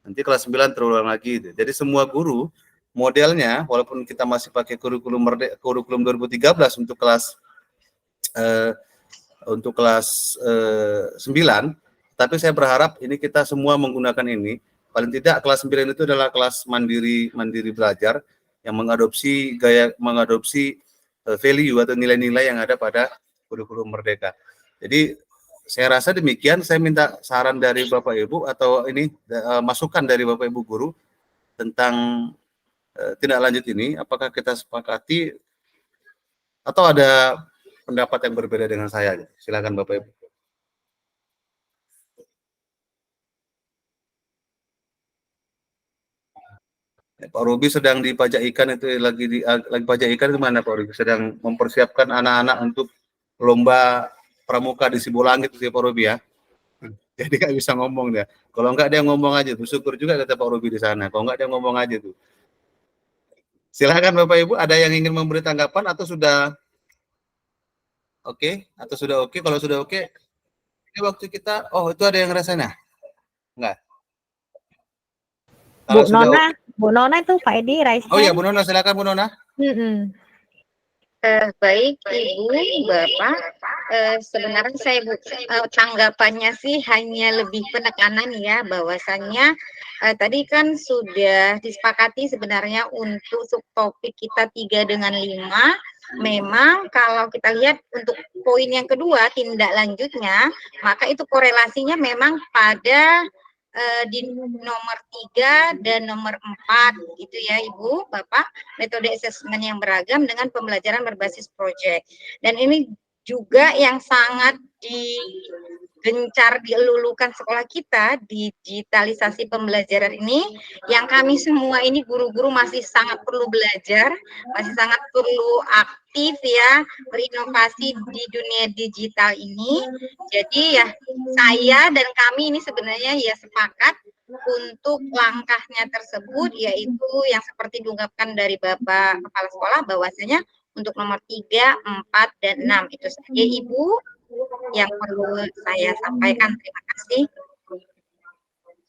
Nanti kelas 9 terulang lagi. Jadi semua guru modelnya, walaupun kita masih pakai kurikulum 2013 untuk kelas 9, tapi saya berharap ini kita semua menggunakan ini. Paling tidak kelas 9 itu adalah kelas mandiri belajar yang mengadopsi value atau nilai-nilai yang ada pada kurikulum Merdeka. Jadi saya rasa demikian. Saya minta saran dari Bapak Ibu atau ini masukan dari Bapak Ibu guru tentang tindak lanjut ini. Apakah kita sepakati atau ada pendapat yang berbeda dengan saya? Silakan Bapak Ibu. Pak Ruby sedang di pajak ikan itu lagi pajak ikan itu mana Pak Ruby? Sedang mempersiapkan anak-anak untuk lomba pramuka di Sibolangit itu ya Pak Ruby ya. Jadi nggak bisa ngomong dia. Kalau nggak dia ngomong aja tuh. Syukur juga kata Pak Ruby di sana. Kalau nggak dia ngomong aja tuh. Silakan Bapak Ibu, ada yang ingin memberi tanggapan atau sudah oke? Atau sudah oke? Kalau sudah oke, ini waktu kita. Oh itu ada yang rasanya? Enggak. Bu Nona itu Pak Edi raise. Oh iya Bu Nona, silakan Bu Nona. Baik Ibu, Bapak, sebenarnya saya tanggapannya sih hanya lebih penekanan ya, bahwasannya tadi kan sudah disepakati sebenarnya untuk subtopik kita 3 dengan 5. Memang kalau kita lihat untuk poin yang kedua tindak lanjutnya, maka itu korelasinya memang pada di nomor 3 dan nomor 4 gitu ya Ibu, Bapak, metode asesmen yang beragam dengan pembelajaran berbasis proyek. Dan ini juga yang sangat digencar dielulukan sekolah kita, digitalisasi pembelajaran ini, yang kami semua ini guru-guru masih sangat perlu belajar, masih sangat perlu aktif ya, berinovasi di dunia digital ini. Jadi ya saya dan kami ini sebenarnya ya sepakat untuk langkahnya tersebut, yaitu yang seperti diungkapkan dari Bapak Kepala Sekolah bahwasanya untuk nomor 3, 4, dan 6 itu saja Ibu yang perlu saya sampaikan. Terima kasih.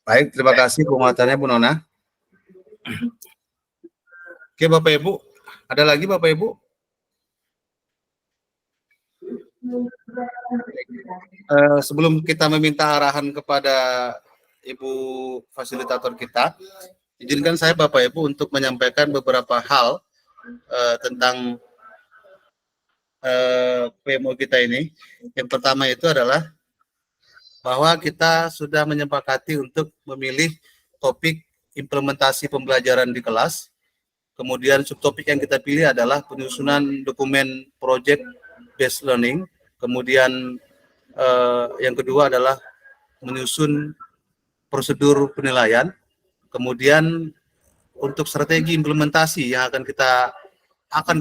Baik, terima kasih penguatannya Bu Nona. Oke Bapak Ibu, ada lagi Bapak Ibu? Sebelum kita meminta arahan kepada Ibu fasilitator kita, izinkan saya Bapak Ibu untuk menyampaikan beberapa hal tentang PMO kita ini. Yang pertama itu adalah bahwa kita sudah menyepakati untuk memilih topik implementasi pembelajaran di kelas. Kemudian subtopik yang kita pilih adalah penyusunan dokumen project based learning. Kemudian yang kedua adalah menyusun prosedur penilaian. Kemudian untuk strategi implementasi yang akan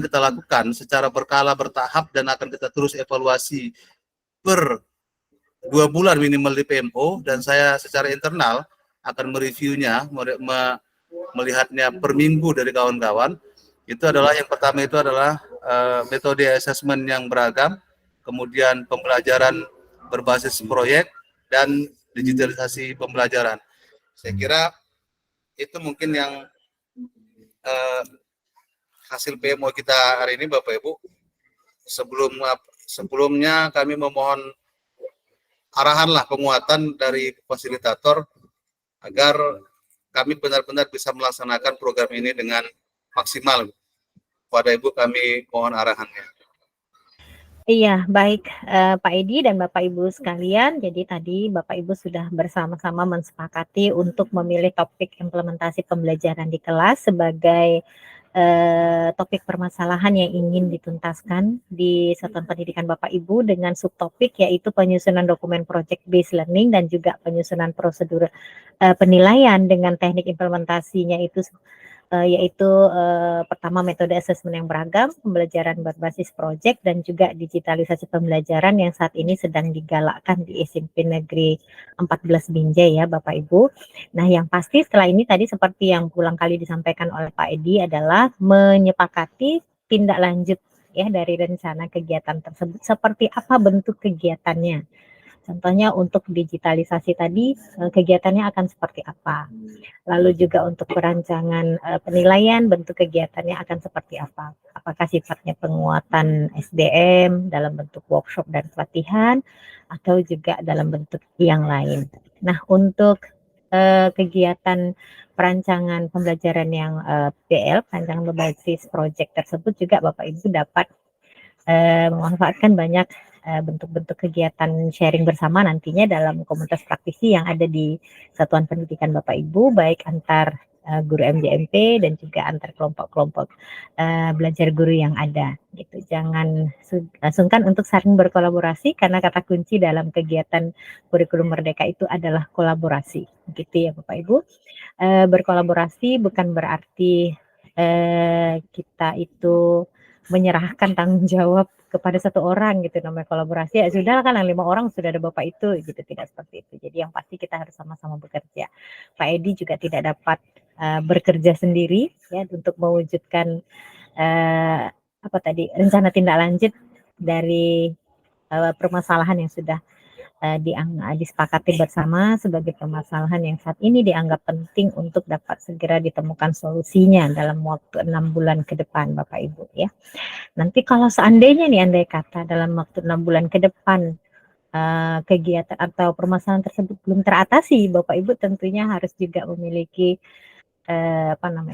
kita lakukan secara berkala, bertahap, dan akan kita terus evaluasi per 2 bulan minimal di PMO, dan saya secara internal akan mereviewnya, melihatnya per minggu dari kawan-kawan. Itu adalah yang pertama itu adalah metode asesmen yang beragam, kemudian pembelajaran berbasis proyek, dan digitalisasi pembelajaran. Saya kira itu mungkin yang hasil PMO kita hari ini Bapak Ibu. Sebelumnya kami memohon arahanlah penguatan dari fasilitator agar kami benar-benar bisa melaksanakan program ini dengan maksimal. Kepada Ibu kami mohon arahannya. Iya, baik Pak Edi dan Bapak Ibu sekalian. Jadi tadi Bapak Ibu sudah bersama-sama mensepakati untuk memilih topik implementasi pembelajaran di kelas sebagai topik permasalahan yang ingin dituntaskan di satuan pendidikan Bapak Ibu dengan subtopik yaitu penyusunan dokumen project based learning dan juga penyusunan prosedur penilaian dengan teknik implementasinya itu yaitu pertama metode asesmen yang beragam, pembelajaran berbasis project, dan juga digitalisasi pembelajaran yang saat ini sedang digalakkan di SMP Negeri 14 Binjai ya Bapak Ibu. Nah yang pasti setelah ini tadi seperti yang berulang kali disampaikan oleh Pak Edi adalah menyepakati tindak lanjut ya dari rencana kegiatan tersebut, seperti apa bentuk kegiatannya. Contohnya untuk digitalisasi tadi kegiatannya akan seperti apa. Lalu juga untuk perancangan penilaian bentuk kegiatannya akan seperti apa. Apakah sifatnya penguatan SDM dalam bentuk workshop dan pelatihan atau juga dalam bentuk yang lain. Nah, untuk kegiatan perancangan pembelajaran yang PL, perancangan berbasis project tersebut juga Bapak Ibu dapat memanfaatkan banyak bentuk-bentuk kegiatan sharing bersama nantinya dalam komunitas praktisi yang ada di satuan pendidikan Bapak Ibu, baik antar guru MJMP dan juga antar kelompok-kelompok belajar guru yang ada. Gitu. Jangan sungkan untuk saling berkolaborasi karena kata kunci dalam kegiatan kurikulum merdeka itu adalah kolaborasi. Gitu ya Bapak Ibu. Berkolaborasi bukan berarti kita itu menyerahkan tanggung jawab kepada satu orang gitu, namanya kolaborasi ya sudah kan yang 5 orang sudah ada Bapak itu gitu, tidak seperti itu. Jadi yang pasti kita harus sama-sama bekerja. Pak Edi juga tidak dapat bekerja sendiri ya untuk mewujudkan rencana tindak lanjut dari permasalahan yang sudah disepakati bersama sebagai permasalahan yang saat ini dianggap penting untuk dapat segera ditemukan solusinya dalam waktu 6 bulan ke depan Bapak Ibu ya. Nanti kalau seandainya nih andai kata dalam waktu 6 bulan ke depan kegiatan atau permasalahan tersebut belum teratasi, Bapak Ibu tentunya harus juga memiliki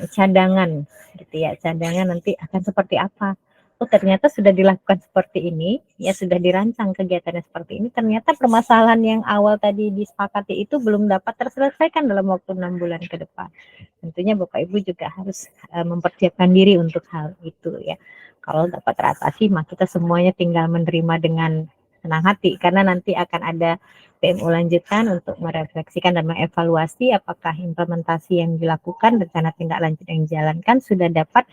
cadangan gitu ya. Cadangan nanti akan seperti apa. Oh ternyata sudah dilakukan seperti ini, ya sudah dirancang kegiatannya seperti ini, ternyata permasalahan yang awal tadi disepakati itu belum dapat terselesaikan dalam waktu 6 bulan ke depan. Tentunya Bapak Ibu juga harus mempersiapkan diri untuk hal itu ya. Kalau dapat teratasi, maka kita semuanya tinggal menerima dengan senang hati, karena nanti akan ada PMU lanjutan untuk merefleksikan dan mengevaluasi apakah implementasi yang dilakukan, rencana tindak lanjut yang dijalankan sudah dapat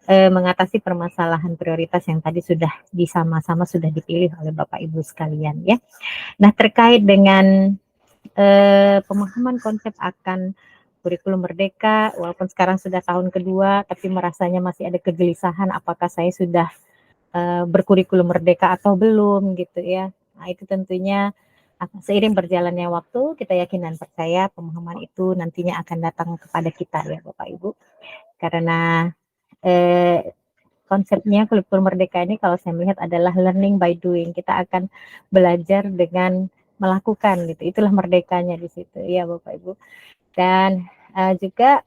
mengatasi permasalahan prioritas yang tadi sudah sama-sama sudah dipilih oleh Bapak Ibu sekalian ya. Nah terkait dengan pemahaman konsep akan kurikulum merdeka, walaupun sekarang sudah tahun kedua, tapi merasanya masih ada kegelisahan apakah saya sudah berkurikulum merdeka atau belum gitu ya. Nah itu tentunya seiring berjalannya waktu kita yakin dan percaya pemahaman itu nantinya akan datang kepada kita ya Bapak Ibu. Karena konsepnya kurikulum merdeka ini kalau saya melihat adalah learning by doing. Kita akan belajar dengan melakukan gitu. Itulah merdekanya di situ ya Bapak Ibu. Dan juga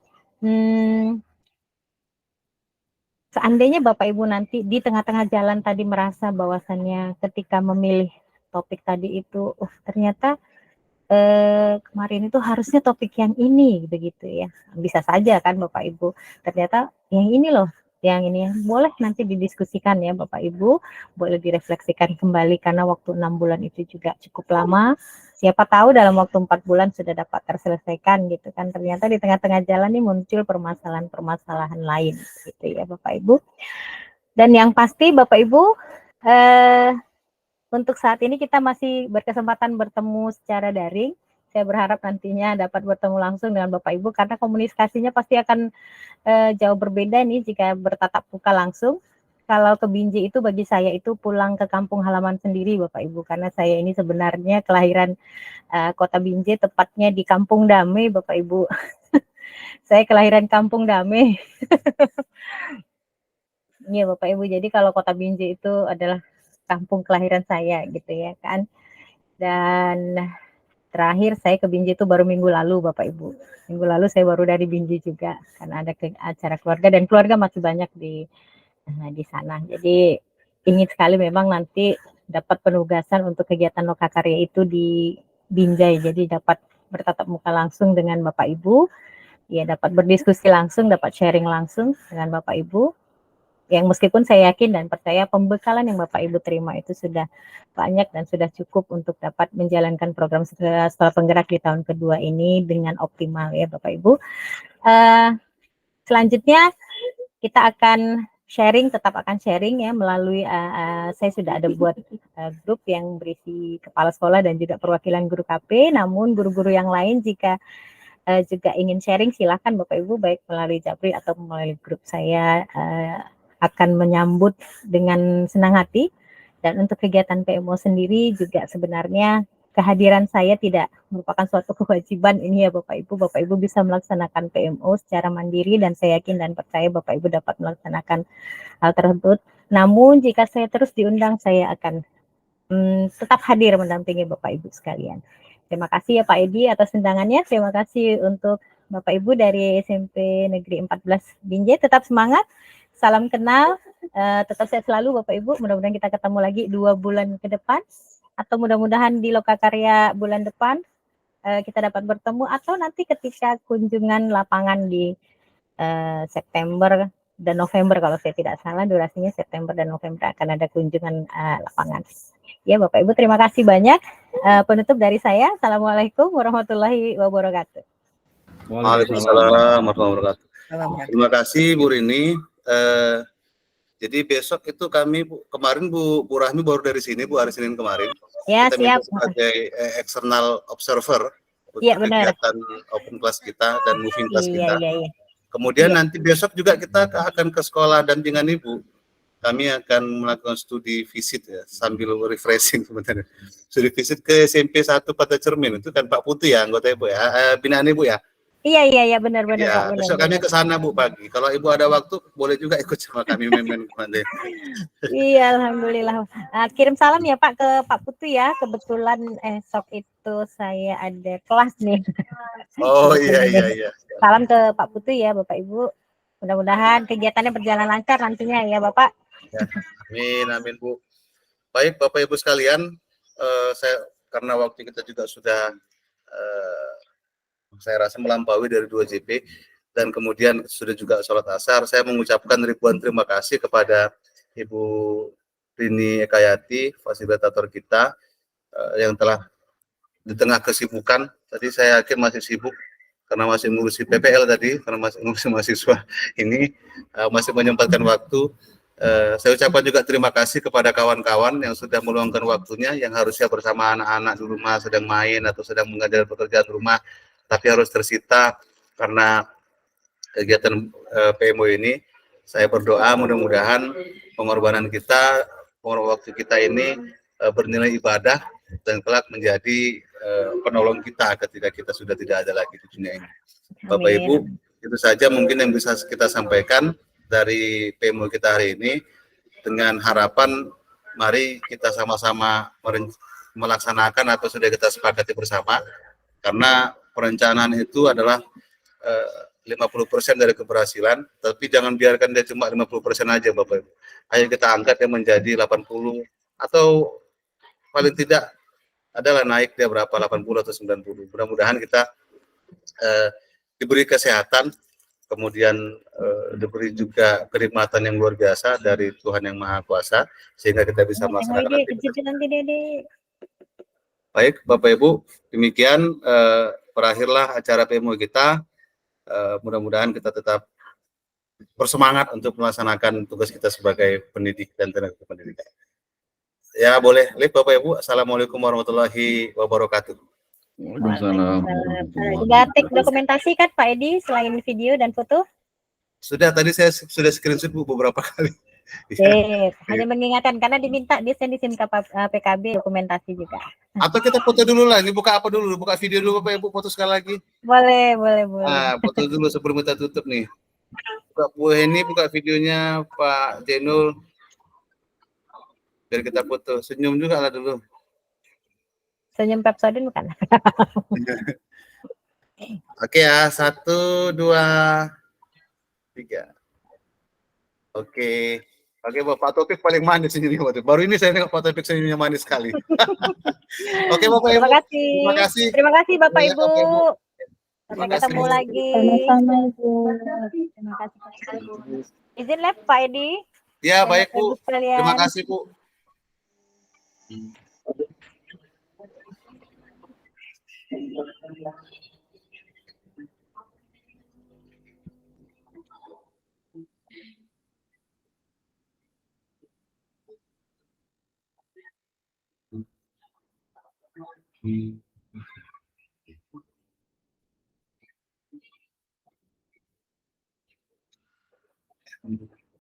seandainya Bapak Ibu nanti di tengah-tengah jalan tadi merasa bahwasannya ketika memilih topik tadi itu, ternyata kemarin itu harusnya topik yang ini begitu ya. Bisa saja kan Bapak Ibu. Ternyata yang ini loh, yang ini boleh nanti didiskusikan ya Bapak Ibu, boleh direfleksikan kembali karena waktu 6 bulan itu juga cukup lama. Siapa tahu dalam waktu 4 bulan sudah dapat terselesaikan gitu kan. Ternyata di tengah-tengah jalan ini muncul permasalahan-permasalahan lain gitu ya Bapak Ibu. Dan yang pasti Bapak Ibu untuk saat ini kita masih berkesempatan bertemu secara daring. Saya berharap nantinya dapat bertemu langsung dengan Bapak Ibu karena komunikasinya pasti akan jauh berbeda nih jika bertatap muka langsung. Kalau ke Binjai itu bagi saya itu pulang ke kampung halaman sendiri Bapak Ibu, karena saya ini sebenarnya kelahiran kota Binjai, tepatnya di Kampung Damai Bapak Ibu. Saya kelahiran Kampung Damai. Iya Bapak Ibu, jadi kalau kota Binjai itu adalah kampung kelahiran saya gitu ya kan. Dan terakhir saya ke Binjai itu baru minggu lalu Bapak Ibu. Minggu lalu saya baru dari Binjai juga karena ada acara keluarga dan keluarga masih banyak di sana. Jadi ingin sekali memang nanti dapat penugasan untuk kegiatan Lokakarya itu di Binjai. Jadi dapat bertatap muka langsung dengan Bapak Ibu, ya dapat berdiskusi langsung, dapat sharing langsung dengan Bapak Ibu. Yang meskipun saya yakin dan percaya pembekalan yang Bapak Ibu terima itu sudah banyak dan sudah cukup untuk dapat menjalankan program Sekolah Penggerak di tahun kedua ini dengan optimal ya Bapak Ibu. Selanjutnya kita akan tetap akan sharing ya melalui saya sudah ada buat grup yang berisi kepala sekolah dan juga perwakilan guru KP. Namun guru-guru yang lain jika juga ingin sharing silakan Bapak Ibu baik melalui Japri atau melalui grup saya akan menyambut dengan senang hati. Dan untuk kegiatan PMO sendiri juga sebenarnya kehadiran saya tidak merupakan suatu kewajiban ini ya Bapak Ibu. Bapak Ibu bisa melaksanakan PMO secara mandiri dan saya yakin dan percaya Bapak Ibu dapat melaksanakan hal tersebut. Namun jika saya terus diundang saya akan tetap hadir mendampingi Bapak Ibu sekalian. Terima kasih ya Pak Edi atas undangannya. Terima kasih untuk Bapak Ibu dari SMP Negeri 14 Binjai. Tetap semangat. Salam kenal, tetap sehat selalu Bapak Ibu, mudah-mudahan kita ketemu lagi 2 bulan ke depan, atau mudah-mudahan di Lokakarya bulan depan kita dapat bertemu, atau nanti ketika kunjungan lapangan di September dan November kalau saya tidak salah, durasinya September dan November akan ada kunjungan lapangan. Ya Bapak Ibu terima kasih banyak, penutup dari saya, Assalamualaikum warahmatullahi wabarakatuh. Waalaikumsalam warahmatullahi wabarakatuh. Terima kasih Bu Rini. Jadi besok itu kami kemarin Bu Rahmi baru dari sini Bu hari Senin kemarin. Ya kita siap. Sebagai external observer untuk Ya, benar. kegiatan open class kita dan moving class kita. Iya. Kemudian nanti besok juga kita akan ke sekolah dampingan Ibu. Kami akan melakukan studi visit ya sambil refreshing sebenarnya. Studi visit ke SMP 1 Pada Cermin itu kan Pak Putih ya anggota Ibu ya, binaan Ibu ya. Iya benar Ya, Pak. besok kami ke sana Bu pagi. Kalau Ibu ada waktu boleh juga ikut sama kami main kemana. Iya, alhamdulillah. Kirim salam ya Pak ke Pak Putu ya. Kebetulan esok itu saya ada kelas nih. Oh iya. Salam ke Pak Putu ya Bapak Ibu. Mudah-mudahan kegiatannya berjalan lancar nantinya ya Bapak. Ya, amin Bu. Baik Bapak Ibu sekalian, saya karena waktu kita juga sudah saya rasa melampaui dari 2 JP dan kemudian sudah juga sholat asar. Saya mengucapkan ribuan terima kasih kepada Ibu Rini Ekayati, fasilitator kita yang telah di tengah kesibukan. Tadi saya yakin masih sibuk karena masih ngurusi PPL tadi, karena masih ngurusi mahasiswa ini masih menyempatkan waktu. Saya ucapkan juga terima kasih kepada kawan-kawan yang sudah meluangkan waktunya, yang harusnya bersama anak-anak di rumah sedang main atau sedang mengajar pekerjaan rumah, tapi harus tersita karena kegiatan PMO ini. Saya berdoa mudah-mudahan pengorbanan kita, waktu kita ini bernilai ibadah dan kelak menjadi penolong kita ketika kita sudah tidak ada lagi di dunia ini. Bapak Ibu, itu saja mungkin yang bisa kita sampaikan dari PMO kita hari ini, dengan harapan mari kita sama-sama melaksanakan atau sudah kita sepakati bersama, karena perencanaan itu adalah 50% dari keberhasilan, tapi jangan biarkan dia cuma 50% aja Bapak Ibu. Ayo kita angkat dia menjadi 80 atau paling tidak adalah naik dia berapa 80 atau 90. Mudah-mudahan kita diberi kesehatan, kemudian diberi juga kenikmatan yang luar biasa dari Tuhan yang Maha Kuasa sehingga kita bisa melaksanakan aktivitas. Baik Bapak Ibu, demikian berakhirlah acara PMO kita. Mudah-mudahan kita tetap bersemangat untuk melaksanakan tugas kita sebagai pendidik dan tenaga pendidikan. Ya boleh, Bapak Ibu. Assalamualaikum warahmatullahi wabarakatuh. Waalaikumsalam. Sudah take dokumentasi kan Pak Edi selain video dan foto? Sudah, tadi saya sudah screenshot Bu beberapa kali. Hanya mengingatkan karena diminta di SIM PKB dokumentasi juga. Atau kita foto dulu lah, ini buka apa dulu? Buka video dulu Bapak Ibu, foto sekali lagi. Boleh. Nah, foto dulu sebelum kita tutup nih. Buka Bu Heni, buka videonya Pak Jenul. Biar kita foto, senyum juga lah dulu. Senyum Pepsodent bukan? Oke ya, 1, 2, 3. Oke. Oke, Pak Taufik paling manis ini waktu. Baru ini saya nengok Pak Taufik senyumnya manis sekali. Oke, Bapak Terima Ibu. kasih. Terima kasih. Terima kasih Bapak Banyak, Ibu. Bapak Ibu. Sampai Terima kasih. ketemu lagi. Sama-sama Ibu. Terima kasih Bapak Ibu. Izin live Pak Edi. Ya, dan baik Bapak Ibu Bu. sekalian. Terima kasih Bu. Hmm.